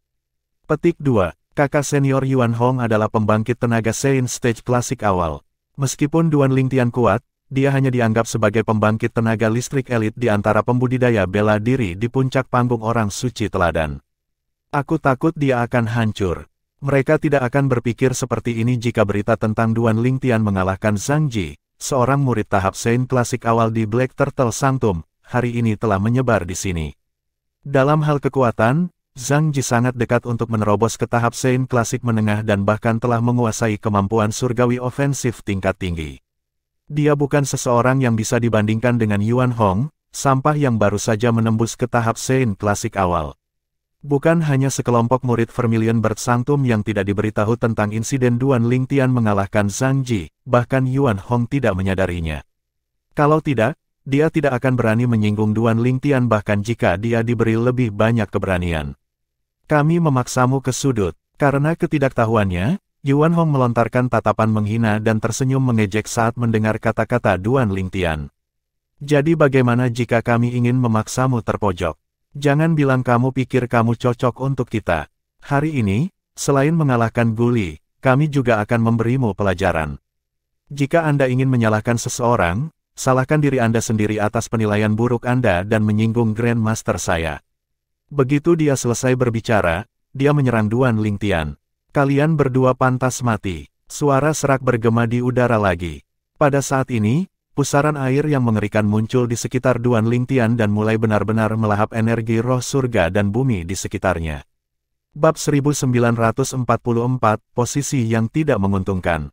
Petik 2. Kakak senior Yuan Hong adalah pembangkit tenaga Sein stage klasik awal. Meskipun Duan Lingtian kuat, dia hanya dianggap sebagai pembangkit tenaga listrik elit di antara pembudidaya bela diri di puncak panggung orang suci teladan. Aku takut dia akan hancur. Mereka tidak akan berpikir seperti ini jika berita tentang Duan Lingtian mengalahkan Zhang Ji, seorang murid tahap Sein klasik awal di Black Turtle Sanctum, hari ini telah menyebar di sini. Dalam hal kekuatan, Zhang Ji sangat dekat untuk menerobos ke tahap Sein klasik menengah dan bahkan telah menguasai kemampuan surgawi ofensif tingkat tinggi. Dia bukan seseorang yang bisa dibandingkan dengan Yuan Hong, sampah yang baru saja menembus ke tahap Sein klasik awal. Bukan hanya sekelompok murid Vermilion Bird Sanctum yang tidak diberitahu tentang insiden Duan Lingtian mengalahkan Zhang Ji, bahkan Yuan Hong tidak menyadarinya. Kalau tidak, dia tidak akan berani menyinggung Duan Lingtian bahkan jika dia diberi lebih banyak keberanian. Kami memaksamu ke sudut. Karena ketidaktahuannya, Yuan Hong melontarkan tatapan menghina dan tersenyum mengejek saat mendengar kata-kata Duan Lingtian. Jadi bagaimana jika kami ingin memaksamu terpojok? Jangan bilang kamu pikir kamu cocok untuk kita. Hari ini, selain mengalahkan Guli, kami juga akan memberimu pelajaran. Jika Anda ingin menyalahkan seseorang, salahkan diri Anda sendiri atas penilaian buruk Anda dan menyinggung Grandmaster saya. Begitu dia selesai berbicara, dia menyerang Duan Lingtian. Kalian berdua pantas mati. Suara serak bergema di udara lagi. Pada saat ini, pusaran air yang mengerikan muncul di sekitar Duan Lingtian dan mulai benar-benar melahap energi roh surga dan bumi di sekitarnya. Bab 1944, posisi yang tidak menguntungkan.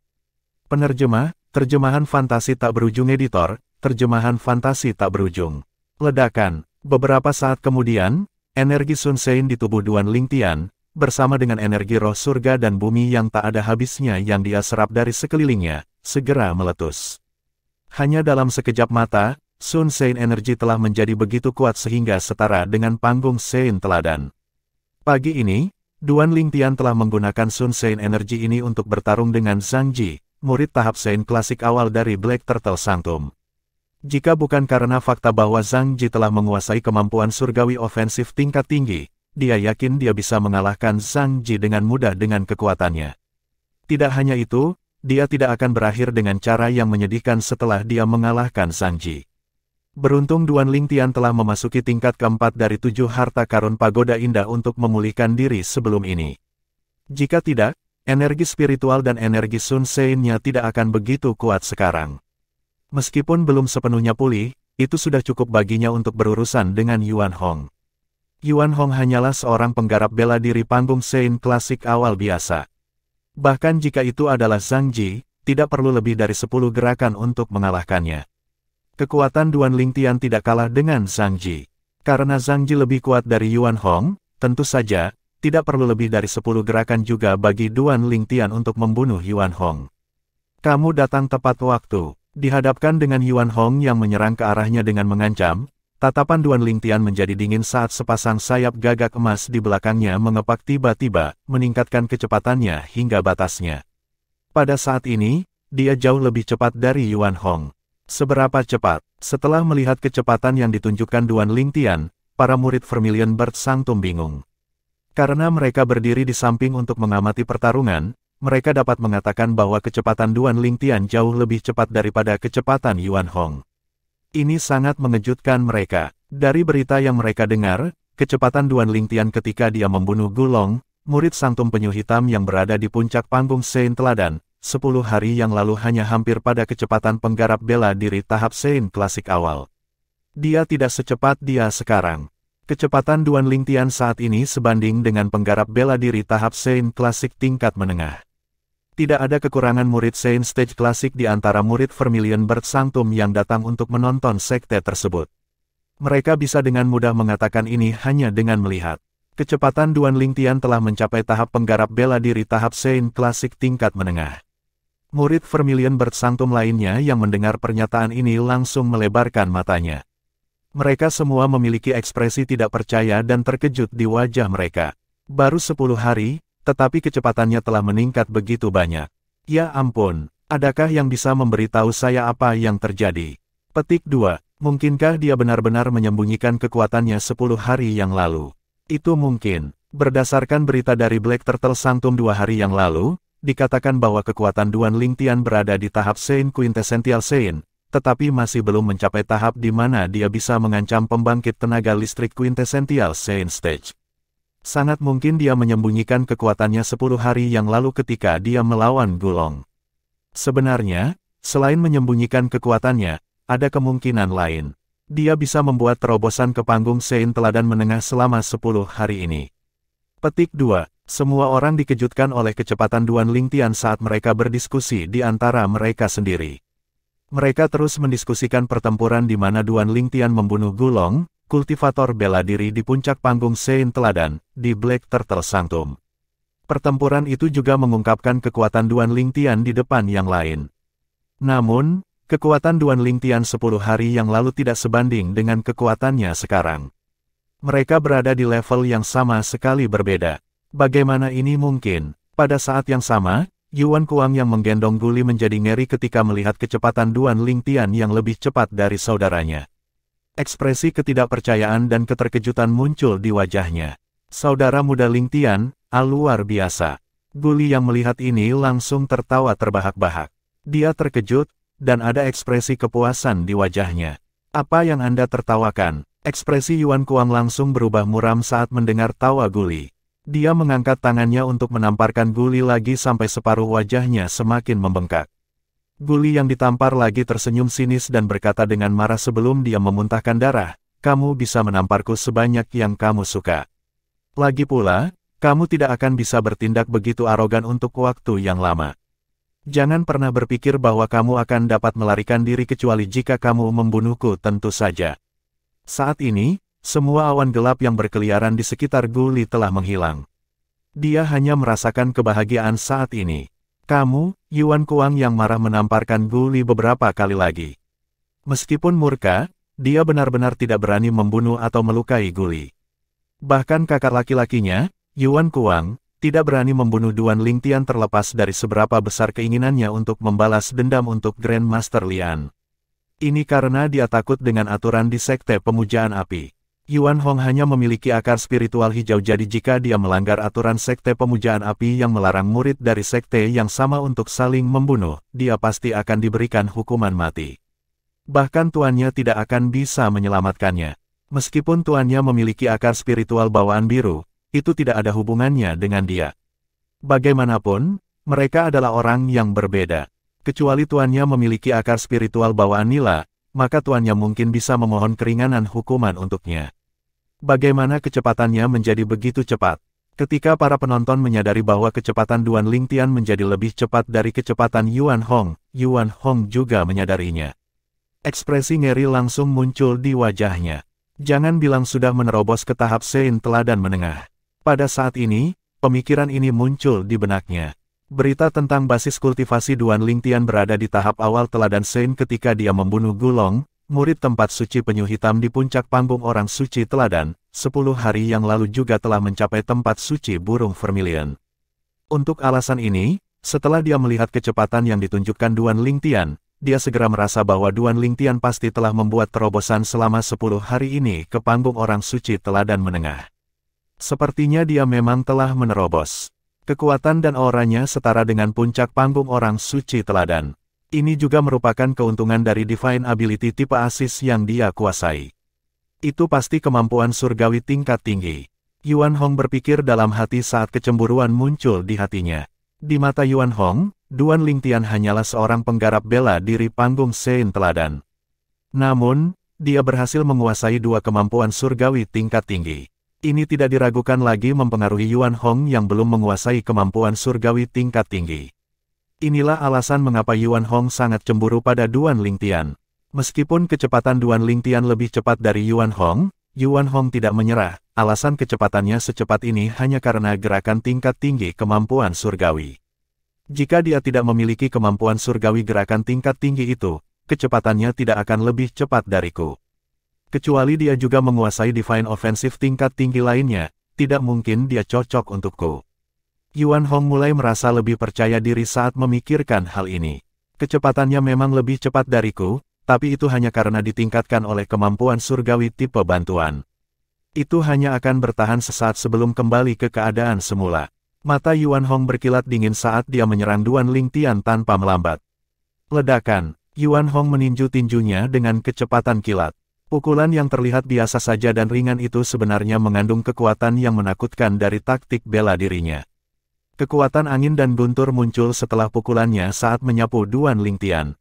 Penerjemah, terjemahan fantasi tak berujung editor, terjemahan fantasi tak berujung. Ledakan. Beberapa saat kemudian, energi Sun Sein di tubuh Duan Lingtian, bersama dengan energi roh surga dan bumi yang tak ada habisnya yang dia serap dari sekelilingnya, segera meletus. Hanya dalam sekejap mata, Sun Sein energi telah menjadi begitu kuat sehingga setara dengan panggung Sein teladan. Pagi ini, Duan Lingtian telah menggunakan Sun Sein energi ini untuk bertarung dengan Zhang Ji, murid tahap Sein klasik awal dari Black Turtle Sanctum. Jika bukan karena fakta bahwa Zhang Ji telah menguasai kemampuan surgawi ofensif tingkat tinggi, dia yakin dia bisa mengalahkan Zhang Ji dengan mudah dengan kekuatannya. Tidak hanya itu, dia tidak akan berakhir dengan cara yang menyedihkan setelah dia mengalahkan Zhang Ji. Beruntung Duan Lingtian telah memasuki tingkat keempat dari 7 harta karun pagoda indah untuk memulihkan diri sebelum ini. Jika tidak, energi spiritual dan energi Sun Sein-nya tidak akan begitu kuat sekarang. Meskipun belum sepenuhnya pulih, itu sudah cukup baginya untuk berurusan dengan Yuan Hong. Yuan Hong hanyalah seorang penggarap bela diri panggung Sein klasik awal biasa. Bahkan jika itu adalah Zhang Ji, tidak perlu lebih dari 10 gerakan untuk mengalahkannya. Kekuatan Duan Lingtian tidak kalah dengan Zhang Ji. Karena Zhang Ji lebih kuat dari Yuan Hong, tentu saja, tidak perlu lebih dari 10 gerakan juga bagi Duan Lingtian untuk membunuh Yuan Hong. Kamu datang tepat waktu. Dihadapkan dengan Yuan Hong yang menyerang ke arahnya dengan mengancam, tatapan Duan Lingtian menjadi dingin saat sepasang sayap gagak emas di belakangnya mengepak tiba-tiba, meningkatkan kecepatannya hingga batasnya. Pada saat ini, dia jauh lebih cepat dari Yuan Hong. Seberapa cepat? Setelah melihat kecepatan yang ditunjukkan Duan Lingtian, para murid Vermilion Bird Sanctum bingung. Karena mereka berdiri di samping untuk mengamati pertarungan, mereka dapat mengatakan bahwa kecepatan Duan Lingtian jauh lebih cepat daripada kecepatan Yuan Hong. Ini sangat mengejutkan mereka. Dari berita yang mereka dengar, kecepatan Duan Lingtian ketika dia membunuh Gulong, murid Sanctum Penyu Hitam yang berada di puncak panggung Sein teladan, 10 hari yang lalu hanya hampir pada kecepatan penggarap bela diri tahap Sein klasik awal. Dia tidak secepat dia sekarang. Kecepatan Duan Lingtian saat ini sebanding dengan penggarap bela diri tahap Sein klasik tingkat menengah. Tidak ada kekurangan murid Sein Stage klasik di antara murid Vermilion Bird Sanctum yang datang untuk menonton sekte tersebut. Mereka bisa dengan mudah mengatakan ini hanya dengan melihat. Kecepatan Duan Lingtian telah mencapai tahap penggarap bela diri tahap Sein klasik tingkat menengah. Murid Vermilion Bird Sanctum lainnya yang mendengar pernyataan ini langsung melebarkan matanya. Mereka semua memiliki ekspresi tidak percaya dan terkejut di wajah mereka. Baru 10 hari, tetapi kecepatannya telah meningkat begitu banyak. Ya ampun, adakah yang bisa memberitahu saya apa yang terjadi? Petik 2. Mungkinkah dia benar-benar menyembunyikan kekuatannya 10 hari yang lalu? Itu mungkin. Berdasarkan berita dari Black Turtle Sanctum 2 hari yang lalu, dikatakan bahwa kekuatan Duan Lingtian berada di tahap Sein Quintessential Sein, tetapi masih belum mencapai tahap di mana dia bisa mengancam pembangkit tenaga listrik Quintessential Sein Stage. Sangat mungkin dia menyembunyikan kekuatannya 10 hari yang lalu ketika dia melawan Gulong. Sebenarnya, selain menyembunyikan kekuatannya, ada kemungkinan lain. Dia bisa membuat terobosan ke panggung Sein teladan menengah selama 10 hari ini. Petik 2. Semua orang dikejutkan oleh kecepatan Duan Lingtian saat mereka berdiskusi di antara mereka sendiri. Mereka terus mendiskusikan pertempuran di mana Duan Lingtian membunuh Gulong, kultivator bela diri di puncak panggung Sein teladan, di Black Turtle Sanctum. Pertempuran itu juga mengungkapkan kekuatan Duan Lingtian di depan yang lain. Namun, kekuatan Duan Lingtian 10 hari yang lalu tidak sebanding dengan kekuatannya sekarang. Mereka berada di level yang sama sekali berbeda. Bagaimana ini mungkin? Pada saat yang sama, Yuan Kuang yang menggendong Guli menjadi ngeri ketika melihat kecepatan Duan Lingtian yang lebih cepat dari saudaranya. Ekspresi ketidakpercayaan dan keterkejutan muncul di wajahnya. Saudara muda Lingtian, luar biasa. Guli yang melihat ini langsung tertawa terbahak-bahak. Dia terkejut, dan ada ekspresi kepuasan di wajahnya. Apa yang Anda tertawakan? Ekspresi Yuan Kuang langsung berubah muram saat mendengar tawa Guli. Dia mengangkat tangannya untuk menamparkan Guli lagi sampai separuh wajahnya semakin membengkak. Guli yang ditampar lagi tersenyum sinis dan berkata dengan marah sebelum dia memuntahkan darah, "Kamu bisa menamparku sebanyak yang kamu suka. Lagi pula, kamu tidak akan bisa bertindak begitu arogan untuk waktu yang lama. Jangan pernah berpikir bahwa kamu akan dapat melarikan diri kecuali jika kamu membunuhku tentu saja." Saat ini, semua awan gelap yang berkeliaran di sekitar Guli telah menghilang. Dia hanya merasakan kebahagiaan saat ini. "Kamu," Yuan Kuang yang marah menamparkan Guli beberapa kali lagi. Meskipun murka, dia benar-benar tidak berani membunuh atau melukai Guli. Bahkan kakak laki-lakinya, Yuan Kuang, tidak berani membunuh Duan Lingtian terlepas dari seberapa besar keinginannya untuk membalas dendam untuk Grandmaster Lian. Ini karena dia takut dengan aturan di Sekte Pemujaan Api. Yuan Hong hanya memiliki akar spiritual hijau, jadi jika dia melanggar aturan Sekte Pemujaan Api yang melarang murid dari sekte yang sama untuk saling membunuh, dia pasti akan diberikan hukuman mati. Bahkan tuannya tidak akan bisa menyelamatkannya. Meskipun tuannya memiliki akar spiritual bawaan biru, itu tidak ada hubungannya dengan dia. Bagaimanapun, mereka adalah orang yang berbeda. Kecuali tuannya memiliki akar spiritual bawaan nila, maka tuannya mungkin bisa memohon keringanan hukuman untuknya. Bagaimana kecepatannya menjadi begitu cepat? Ketika para penonton menyadari bahwa kecepatan Duan Lingtian menjadi lebih cepat dari kecepatan Yuan Hong juga menyadarinya. Ekspresi ngeri langsung muncul di wajahnya. Jangan bilang sudah menerobos ke tahap Sein Teladan Menengah. Pada saat ini, pemikiran ini muncul di benaknya. Berita tentang basis kultivasi Duan Lingtian berada di tahap awal Teladan Sein ketika dia membunuh Gulong, murid tempat suci penyu hitam di puncak panggung orang suci teladan, 10 hari yang lalu juga telah mencapai tempat suci burung vermilion. Untuk alasan ini, setelah dia melihat kecepatan yang ditunjukkan Duan Lingtian, dia segera merasa bahwa Duan Lingtian pasti telah membuat terobosan selama 10 hari ini ke panggung orang suci teladan menengah. Sepertinya dia memang telah menerobos. Kekuatan dan auranya setara dengan puncak panggung orang suci teladan. Ini juga merupakan keuntungan dari Divine Ability tipe Asis yang dia kuasai. Itu pasti kemampuan surgawi tingkat tinggi. Yuan Hong berpikir dalam hati saat kecemburuan muncul di hatinya. Di mata Yuan Hong, Duan Lingtian hanyalah seorang penggarap bela diri panggung Sein Teladan. Namun, dia berhasil menguasai 2 kemampuan surgawi tingkat tinggi. Ini tidak diragukan lagi mempengaruhi Yuan Hong yang belum menguasai kemampuan surgawi tingkat tinggi. Inilah alasan mengapa Yuan Hong sangat cemburu pada Duan Lingtian. Meskipun kecepatan Duan Lingtian lebih cepat dari Yuan Hong tidak menyerah. Alasan kecepatannya secepat ini hanya karena gerakan tingkat tinggi kemampuan surgawi. Jika dia tidak memiliki kemampuan surgawi gerakan tingkat tinggi itu, kecepatannya tidak akan lebih cepat dariku. Kecuali dia juga menguasai Divine Offensive tingkat tinggi lainnya, tidak mungkin dia cocok untukku. Yuan Hong mulai merasa lebih percaya diri saat memikirkan hal ini. Kecepatannya memang lebih cepat dariku, tapi itu hanya karena ditingkatkan oleh kemampuan surgawi tipe bantuan. Itu hanya akan bertahan sesaat sebelum kembali ke keadaan semula. Mata Yuan Hong berkilat dingin saat dia menyerang Duan Lingtian tanpa melambat. Ledakan, Yuan Hong meninju tinjunya dengan kecepatan kilat. Pukulan yang terlihat biasa saja dan ringan itu sebenarnya mengandung kekuatan yang menakutkan dari taktik bela dirinya. Kekuatan angin dan guntur muncul setelah pukulannya saat menyapu Duan Lingtian.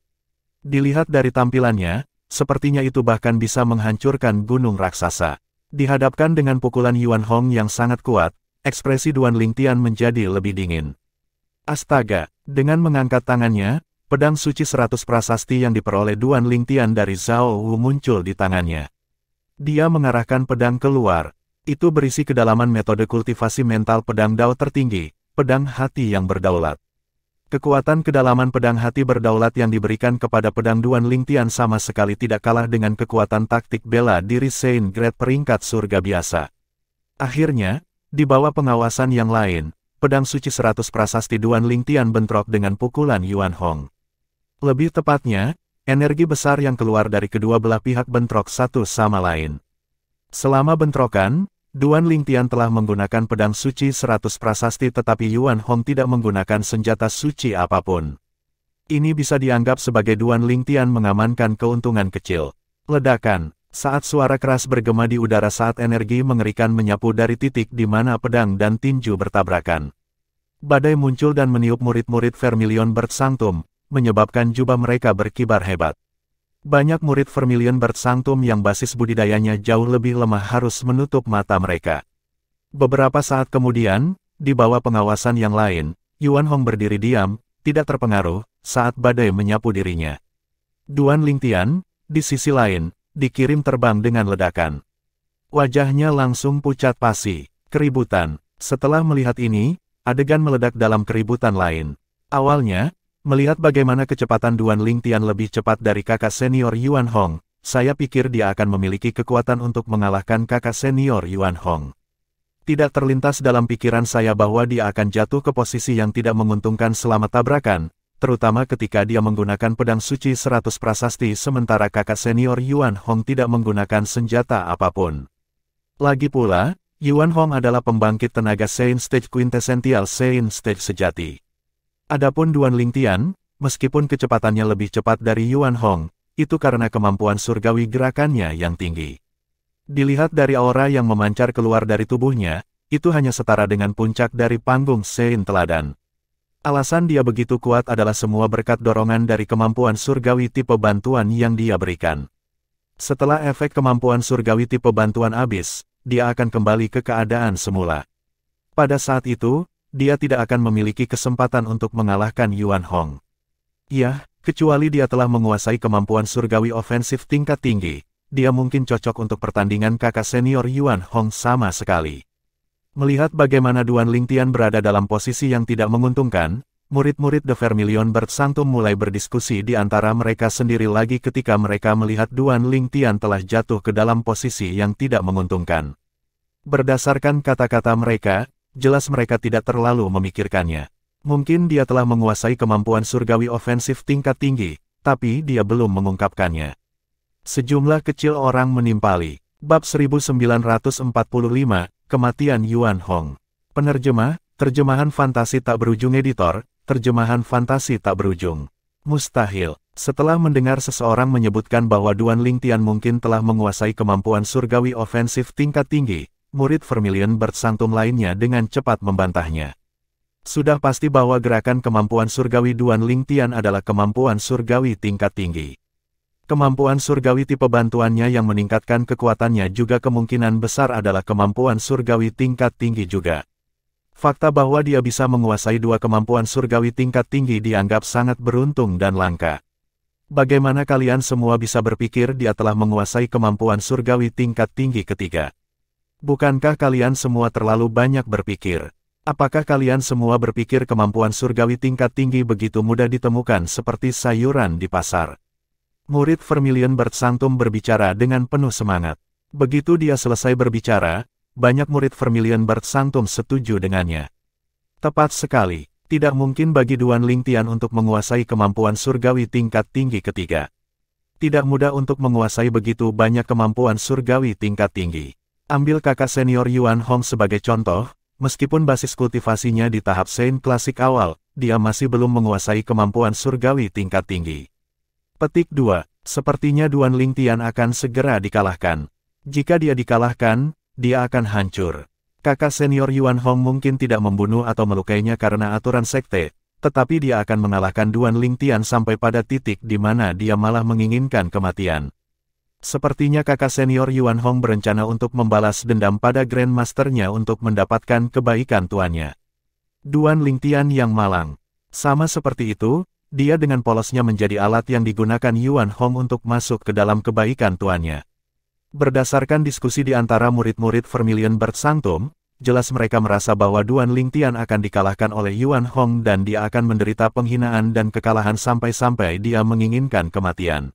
Dilihat dari tampilannya, sepertinya itu bahkan bisa menghancurkan gunung raksasa. Dihadapkan dengan pukulan Yuan Hong yang sangat kuat, ekspresi Duan Lingtian menjadi lebih dingin. Astaga, dengan mengangkat tangannya, pedang suci 100 prasasti yang diperoleh Duan Lingtian dari Zhao Wu muncul di tangannya. Dia mengarahkan pedang keluar. Itu berisi kedalaman metode kultivasi mental pedang Dao tertinggi, pedang hati yang berdaulat. Kekuatan kedalaman pedang hati berdaulat yang diberikan kepada pedang Duan Lingtian sama sekali tidak kalah dengan kekuatan taktik bela diri Saint Grade peringkat surga biasa. Akhirnya, di bawah pengawasan yang lain, pedang suci 100 prasasti Duan Lingtian bentrok dengan pukulan Yuan Hong. Lebih tepatnya, energi besar yang keluar dari kedua belah pihak bentrok satu sama lain. Selama bentrokan, Duan Lingtian telah menggunakan pedang suci 100 prasasti tetapi Yuan Hong tidak menggunakan senjata suci apapun. Ini bisa dianggap sebagai Duan Lingtian mengamankan keuntungan kecil. Ledakan, saat suara keras bergema di udara saat energi mengerikan menyapu dari titik di mana pedang dan tinju bertabrakan. Badai muncul dan meniup murid-murid Vermilion Bird Sanctum, menyebabkan jubah mereka berkibar hebat. Banyak murid Vermilion Bird Sanctum yang basis budidayanya jauh lebih lemah harus menutup mata mereka. Beberapa saat kemudian, di bawah pengawasan yang lain, Yuan Hong berdiri diam, tidak terpengaruh, saat badai menyapu dirinya. Duan Lingtian, di sisi lain, dikirim terbang dengan ledakan. Wajahnya langsung pucat pasi. Keributan. Setelah melihat ini, adegan meledak dalam keributan lain. Awalnya, melihat bagaimana kecepatan Duan Lingtian lebih cepat dari kakak senior Yuan Hong, saya pikir dia akan memiliki kekuatan untuk mengalahkan kakak senior Yuan Hong. Tidak terlintas dalam pikiran saya bahwa dia akan jatuh ke posisi yang tidak menguntungkan selama tabrakan, terutama ketika dia menggunakan pedang suci 100 prasasti sementara kakak senior Yuan Hong tidak menggunakan senjata apapun. Lagi pula, Yuan Hong adalah pembangkit tenaga Saint Stage Quintessential Saint Stage sejati. Adapun Duan Lingtian, meskipun kecepatannya lebih cepat dari Yuan Hong, itu karena kemampuan surgawi gerakannya yang tinggi. Dilihat dari aura yang memancar keluar dari tubuhnya, itu hanya setara dengan puncak dari panggung Saint Teladan. Alasan dia begitu kuat adalah semua berkat dorongan dari kemampuan surgawi tipe bantuan yang dia berikan. Setelah efek kemampuan surgawi tipe bantuan habis, dia akan kembali ke keadaan semula. Pada saat itu, dia tidak akan memiliki kesempatan untuk mengalahkan Yuan Hong. Ya, kecuali dia telah menguasai kemampuan surgawi ofensif tingkat tinggi, dia mungkin cocok untuk pertandingan kakak senior Yuan Hong sama sekali. Melihat bagaimana Duan Lingtian berada dalam posisi yang tidak menguntungkan, murid-murid The Vermilion Bird Sanctum mulai berdiskusi di antara mereka sendiri lagi ketika mereka melihat Duan Lingtian telah jatuh ke dalam posisi yang tidak menguntungkan. Berdasarkan kata-kata mereka, jelas mereka tidak terlalu memikirkannya. Mungkin dia telah menguasai kemampuan surgawi ofensif tingkat tinggi, tapi dia belum mengungkapkannya. Sejumlah kecil orang menimpali. Bab 1945, Kematian Yuan Hong. Penerjemah, terjemahan fantasi tak berujung editor, terjemahan fantasi tak berujung. Mustahil. Setelah mendengar seseorang menyebutkan bahwa Duan Lingtian mungkin telah menguasai kemampuan surgawi ofensif tingkat tinggi, murid Vermilion Bird Sanctum lainnya dengan cepat membantahnya. Sudah pasti bahwa gerakan kemampuan surgawi Duan Lingtian adalah kemampuan surgawi tingkat tinggi. Kemampuan surgawi tipe bantuannya yang meningkatkan kekuatannya juga kemungkinan besar adalah kemampuan surgawi tingkat tinggi juga. Fakta bahwa dia bisa menguasai dua kemampuan surgawi tingkat tinggi dianggap sangat beruntung dan langka. Bagaimana kalian semua bisa berpikir dia telah menguasai kemampuan surgawi tingkat tinggi ketiga? Bukankah kalian semua terlalu banyak berpikir? Apakah kalian semua berpikir kemampuan surgawi tingkat tinggi begitu mudah ditemukan seperti sayuran di pasar? Murid Vermilion Bird Sanctum berbicara dengan penuh semangat. Begitu dia selesai berbicara, banyak murid Vermilion Bird Sanctum setuju dengannya. Tepat sekali, tidak mungkin bagi Duan Lingtian untuk menguasai kemampuan surgawi tingkat tinggi ketiga. Tidak mudah untuk menguasai begitu banyak kemampuan surgawi tingkat tinggi. Ambil kakak senior Yuan Hong sebagai contoh, meskipun basis kultivasinya di tahap Saint klasik awal, dia masih belum menguasai kemampuan surgawi tingkat tinggi. Petik 2. Sepertinya Duan Lingtian akan segera dikalahkan. Jika dia dikalahkan, dia akan hancur. Kakak senior Yuan Hong mungkin tidak membunuh atau melukainya karena aturan sekte, tetapi dia akan mengalahkan Duan Lingtian sampai pada titik di mana dia malah menginginkan kematian. Sepertinya kakak senior Yuan Hong berencana untuk membalas dendam pada Grandmasternya untuk mendapatkan kebaikan tuannya. Duan Lingtian yang malang. Sama seperti itu, dia dengan polosnya menjadi alat yang digunakan Yuan Hong untuk masuk ke dalam kebaikan tuannya. Berdasarkan diskusi di antara murid-murid Vermilion Bird Sanctum, jelas mereka merasa bahwa Duan Lingtian akan dikalahkan oleh Yuan Hong dan dia akan menderita penghinaan dan kekalahan sampai-sampai dia menginginkan kematian.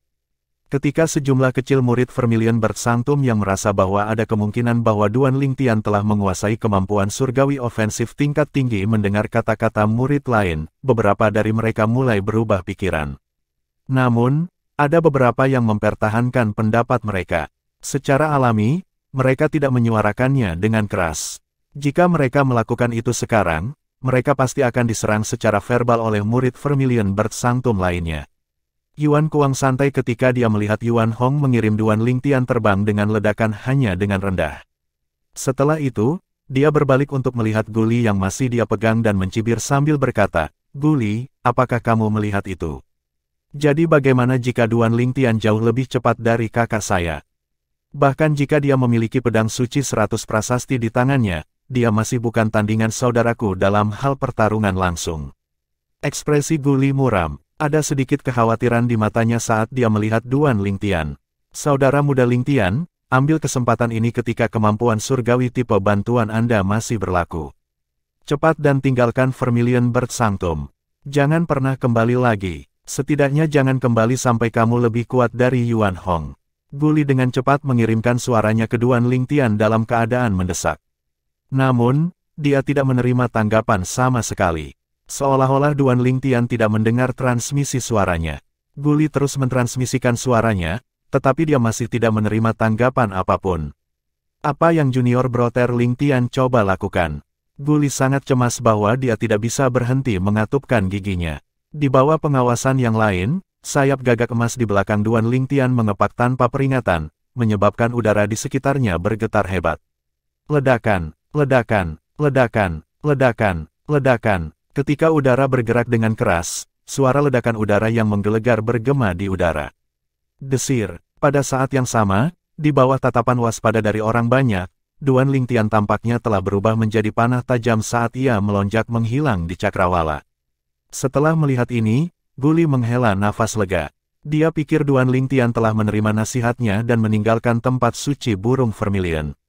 Ketika sejumlah kecil murid Vermilion Bird Sanctum yang merasa bahwa ada kemungkinan bahwa Duan Lingtian telah menguasai kemampuan surgawi ofensif tingkat tinggi mendengar kata-kata murid lain, beberapa dari mereka mulai berubah pikiran. Namun, ada beberapa yang mempertahankan pendapat mereka. Secara alami, mereka tidak menyuarakannya dengan keras. Jika mereka melakukan itu sekarang, mereka pasti akan diserang secara verbal oleh murid Vermilion Bird Sanctum lainnya. Yuan Kuang santai ketika dia melihat Yuan Hong mengirim Duan Lingtian terbang dengan ledakan hanya dengan rendah. Setelah itu, dia berbalik untuk melihat Guli yang masih dia pegang dan mencibir sambil berkata, "Guli, apakah kamu melihat itu? Jadi bagaimana jika Duan Lingtian jauh lebih cepat dari kakak saya? Bahkan jika dia memiliki pedang suci 100 prasasti di tangannya, dia masih bukan tandingan saudaraku dalam hal pertarungan langsung." Ekspresi Guli muram. Ada sedikit kekhawatiran di matanya saat dia melihat Duan Lingtian. "Saudara muda Lingtian, ambil kesempatan ini ketika kemampuan surgawi tipe bantuan Anda masih berlaku. Cepat dan tinggalkan Vermilion Bird Sanctum. Jangan pernah kembali lagi. Setidaknya jangan kembali sampai kamu lebih kuat dari Yuan Hong." Guli dengan cepat mengirimkan suaranya ke Duan Lingtian dalam keadaan mendesak. Namun, dia tidak menerima tanggapan sama sekali. Seolah-olah Duan Lingtian tidak mendengar transmisi suaranya. Guli terus mentransmisikan suaranya, tetapi dia masih tidak menerima tanggapan apapun. Apa yang Junior Brother Lingtian coba lakukan? Guli sangat cemas bahwa dia tidak bisa berhenti mengatupkan giginya. Di bawah pengawasan yang lain, sayap gagak emas di belakang Duan Lingtian mengepak tanpa peringatan, menyebabkan udara di sekitarnya bergetar hebat. Ledakan, ledakan, ledakan, ledakan, ledakan. Ketika udara bergerak dengan keras, suara ledakan udara yang menggelegar bergema di udara. Desir. Pada saat yang sama, di bawah tatapan waspada dari orang banyak, Duan Lingtian tampaknya telah berubah menjadi panah tajam saat ia melonjak menghilang di cakrawala. Setelah melihat ini, Guli menghela nafas lega. Dia pikir Duan Lingtian telah menerima nasihatnya dan meninggalkan tempat suci burung Vermilion.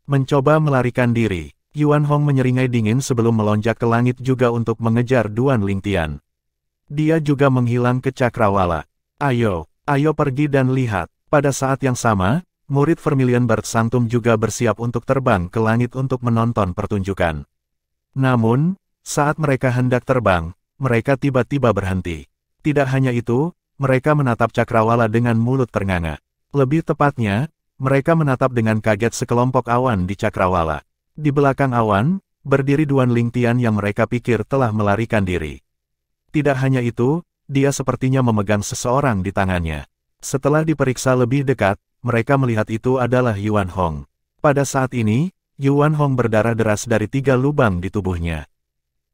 Mencoba melarikan diri. Yuan Hong menyeringai dingin sebelum melonjak ke langit juga untuk mengejar Duan Lingtian. Dia juga menghilang ke cakrawala. Ayo pergi dan lihat. Pada saat yang sama, murid Vermilion Bird Sanctum juga bersiap untuk terbang ke langit untuk menonton pertunjukan. Namun, saat mereka hendak terbang, mereka tiba-tiba berhenti. Tidak hanya itu, mereka menatap cakrawala dengan mulut ternganga. Lebih tepatnya, mereka menatap dengan kaget sekelompok awan di cakrawala. Di belakang awan, berdiri Duan Lingtian yang mereka pikir telah melarikan diri. Tidak hanya itu, dia sepertinya memegang seseorang di tangannya. Setelah diperiksa lebih dekat, mereka melihat itu adalah Yuan Hong. Pada saat ini, Yuan Hong berdarah deras dari 3 lubang di tubuhnya.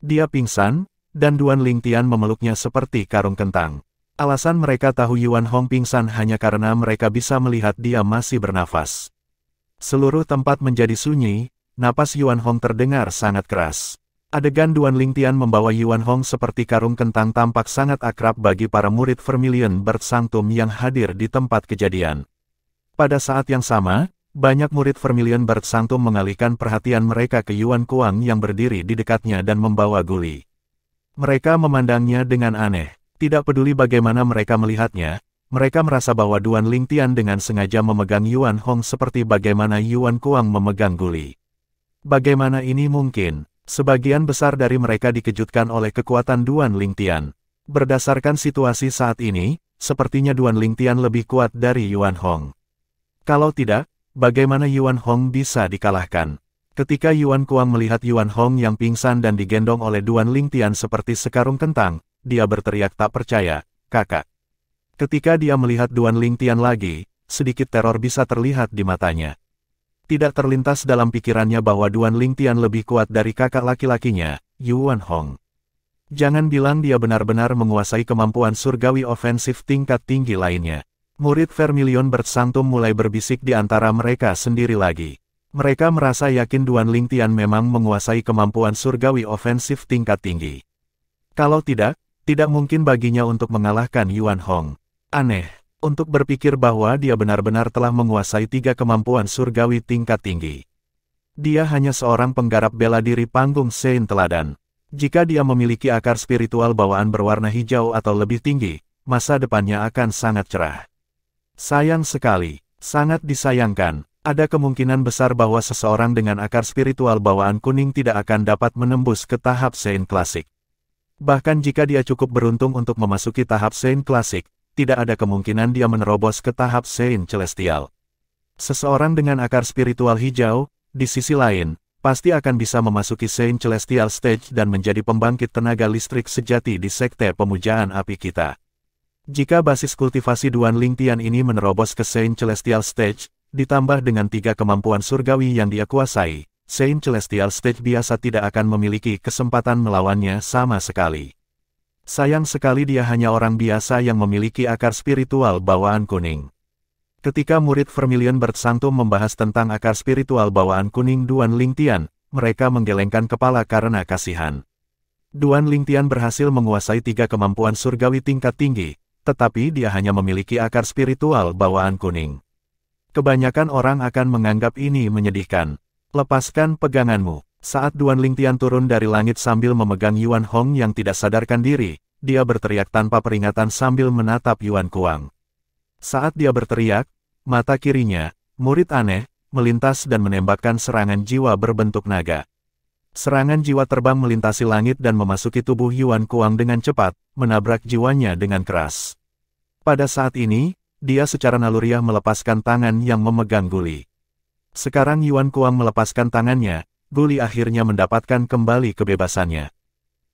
Dia pingsan, dan Duan Lingtian memeluknya seperti karung kentang. Alasan mereka tahu Yuan Hong pingsan hanya karena mereka bisa melihat dia masih bernafas. Seluruh tempat menjadi sunyi. Napas Yuan Hong terdengar sangat keras. Adegan Duan Lingtian membawa Yuan Hong seperti karung kentang tampak sangat akrab bagi para murid Vermilion Bird Sanctum yang hadir di tempat kejadian. Pada saat yang sama, banyak murid Vermilion Bird Sanctum mengalihkan perhatian mereka ke Yuan Kuang yang berdiri di dekatnya dan membawa Guli. Mereka memandangnya dengan aneh. Tidak peduli bagaimana mereka melihatnya, mereka merasa bahwa Duan Lingtian dengan sengaja memegang Yuan Hong seperti bagaimana Yuan Kuang memegang Guli. Bagaimana ini mungkin? Sebagian besar dari mereka dikejutkan oleh kekuatan Duan Lingtian. Berdasarkan situasi saat ini, sepertinya Duan Lingtian lebih kuat dari Yuan Hong. Kalau tidak, bagaimana Yuan Hong bisa dikalahkan? Ketika Yuan Kuang melihat Yuan Hong yang pingsan dan digendong oleh Duan Lingtian seperti sekarung kentang, dia berteriak tak percaya, "Kakak." Ketika dia melihat Duan Lingtian lagi, sedikit teror bisa terlihat di matanya. Tidak terlintas dalam pikirannya bahwa Duan Lingtian lebih kuat dari kakak laki-lakinya, Yuan Hong. Jangan bilang dia benar-benar menguasai kemampuan surgawi ofensif tingkat tinggi lainnya. Murid Vermilion Bird Sanctum mulai berbisik di antara mereka sendiri lagi. Mereka merasa yakin Duan Lingtian memang menguasai kemampuan surgawi ofensif tingkat tinggi. Kalau tidak mungkin baginya untuk mengalahkan Yuan Hong. Aneh. Untuk berpikir bahwa dia benar-benar telah menguasai 3 kemampuan surgawi tingkat tinggi. Dia hanya seorang penggarap bela diri panggung Sein teladan. Jika dia memiliki akar spiritual bawaan berwarna hijau atau lebih tinggi, masa depannya akan sangat cerah. Sayang sekali, sangat disayangkan. Ada kemungkinan besar bahwa seseorang dengan akar spiritual bawaan kuning tidak akan dapat menembus ke tahap Saint Klasik. Bahkan jika dia cukup beruntung untuk memasuki tahap Saint Klasik, tidak ada kemungkinan dia menerobos ke tahap Saint Celestial. Seseorang dengan akar spiritual hijau, di sisi lain, pasti akan bisa memasuki Saint Celestial Stage dan menjadi pembangkit tenaga listrik sejati di sekte pemujaan api kita. Jika basis kultivasi Duan Lingtian ini menerobos ke Saint Celestial Stage, ditambah dengan 3 kemampuan surgawi yang dia kuasai, Saint Celestial Stage biasa tidak akan memiliki kesempatan melawannya sama sekali. Sayang sekali dia hanya orang biasa yang memiliki akar spiritual bawaan kuning. Ketika murid Vermilion Bertsanctum membahas tentang akar spiritual bawaan kuning Duan Lingtian, mereka menggelengkan kepala karena kasihan. Duan Lingtian berhasil menguasai 3 kemampuan surgawi tingkat tinggi, tetapi dia hanya memiliki akar spiritual bawaan kuning. Kebanyakan orang akan menganggap ini menyedihkan. Lepaskan peganganmu. Saat Duan Lingtian turun dari langit sambil memegang Yuan Hong yang tidak sadarkan diri, dia berteriak tanpa peringatan sambil menatap Yuan Kuang. Saat dia berteriak, mata kirinya, murid aneh, melintas dan menembakkan serangan jiwa berbentuk naga. Serangan jiwa terbang melintasi langit dan memasuki tubuh Yuan Kuang dengan cepat, menabrak jiwanya dengan keras. Pada saat ini, dia secara naluriah melepaskan tangan yang memegang guli. Sekarang Yuan Kuang melepaskan tangannya, guli akhirnya mendapatkan kembali kebebasannya.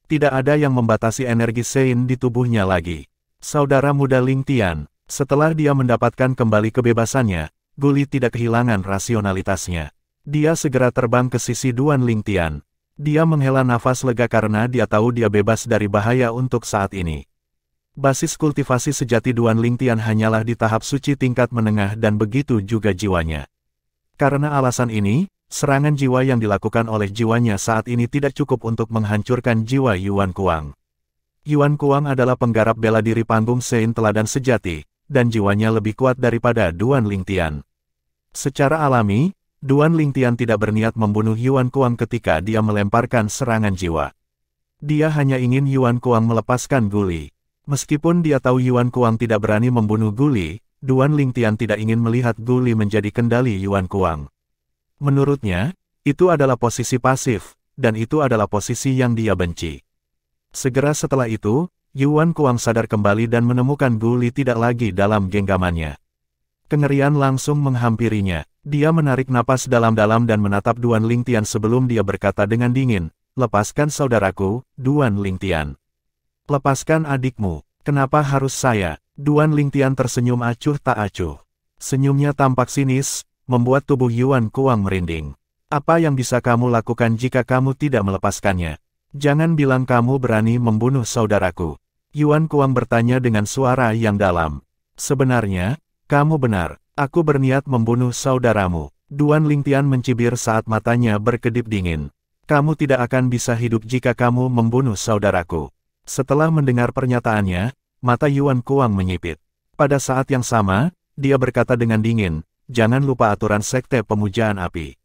Tidak ada yang membatasi energi Sein di tubuhnya lagi. Saudara muda Lingtian, setelah dia mendapatkan kembali kebebasannya, guli tidak kehilangan rasionalitasnya. Dia segera terbang ke sisi Duan Lingtian. Dia menghela nafas lega karena dia tahu dia bebas dari bahaya untuk saat ini. Basis kultivasi sejati Duan Lingtian hanyalah di tahap suci tingkat menengah dan begitu juga jiwanya. Karena alasan ini, serangan jiwa yang dilakukan oleh jiwanya saat ini tidak cukup untuk menghancurkan jiwa Yuan Kuang. Yuan Kuang adalah penggarap bela diri panggung Sein teladan sejati, dan jiwanya lebih kuat daripada Duan Lingtian. Secara alami, Duan Lingtian tidak berniat membunuh Yuan Kuang ketika dia melemparkan serangan jiwa. Dia hanya ingin Yuan Kuang melepaskan guli. Meskipun dia tahu Yuan Kuang tidak berani membunuh guli, Duan Lingtian tidak ingin melihat guli menjadi kendali Yuan Kuang. Menurutnya, itu adalah posisi pasif, dan itu adalah posisi yang dia benci. Segera setelah itu, Yuan Kuang sadar kembali dan menemukan guli tidak lagi dalam genggamannya. Kengerian langsung menghampirinya. Dia menarik napas dalam-dalam dan menatap Duan Lingtian sebelum dia berkata dengan dingin, "Lepaskan saudaraku, Duan Lingtian. Lepaskan adikmu. Kenapa harus saya?" Duan Lingtian tersenyum acuh tak acuh. Senyumnya tampak sinis, membuat tubuh Yuan Kuang merinding. "Apa yang bisa kamu lakukan jika kamu tidak melepaskannya? Jangan bilang kamu berani membunuh saudaraku." Yuan Kuang bertanya dengan suara yang dalam. "Sebenarnya, kamu benar. Aku berniat membunuh saudaramu." Duan Lingtian mencibir saat matanya berkedip dingin. "Kamu tidak akan bisa hidup jika kamu membunuh saudaraku." Setelah mendengar pernyataannya, mata Yuan Kuang menyipit. Pada saat yang sama, dia berkata dengan dingin, "Jangan lupa aturan sekte pemujaan api."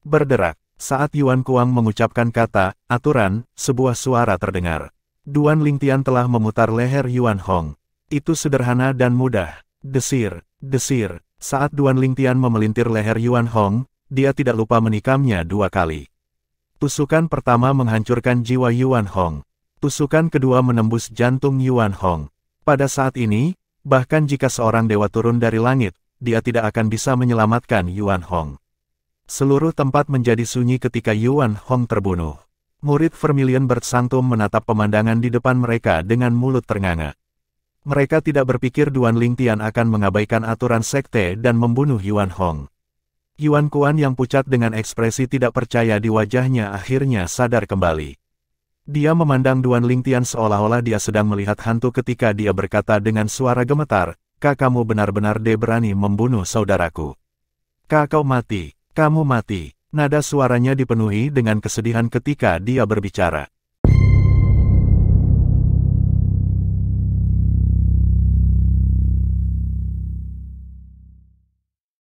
Berderak. Saat Yuan Kuang mengucapkan kata, "aturan," sebuah suara terdengar. Duan Lingtian telah memutar leher Yuan Hong. Itu sederhana dan mudah. Desir, desir. Saat Duan Lingtian memelintir leher Yuan Hong, dia tidak lupa menikamnya 2 kali. Tusukan pertama menghancurkan jiwa Yuan Hong. Tusukan kedua menembus jantung Yuan Hong. Pada saat ini, bahkan jika seorang dewa turun dari langit, dia tidak akan bisa menyelamatkan Yuan Hong. Seluruh tempat menjadi sunyi ketika Yuan Hong terbunuh. Murid Vermilion Bertsanctum menatap pemandangan di depan mereka dengan mulut ternganga. Mereka tidak berpikir Duan Lingtian akan mengabaikan aturan sekte dan membunuh Yuan Hong. Yuan Kuan yang pucat dengan ekspresi tidak percaya di wajahnya akhirnya sadar kembali. Dia memandang Duan Lingtian seolah-olah dia sedang melihat hantu ketika dia berkata dengan suara gemetar, kamu benar-benar berani membunuh saudaraku. Kau mati, kamu mati." Nada suaranya dipenuhi dengan kesedihan ketika dia berbicara.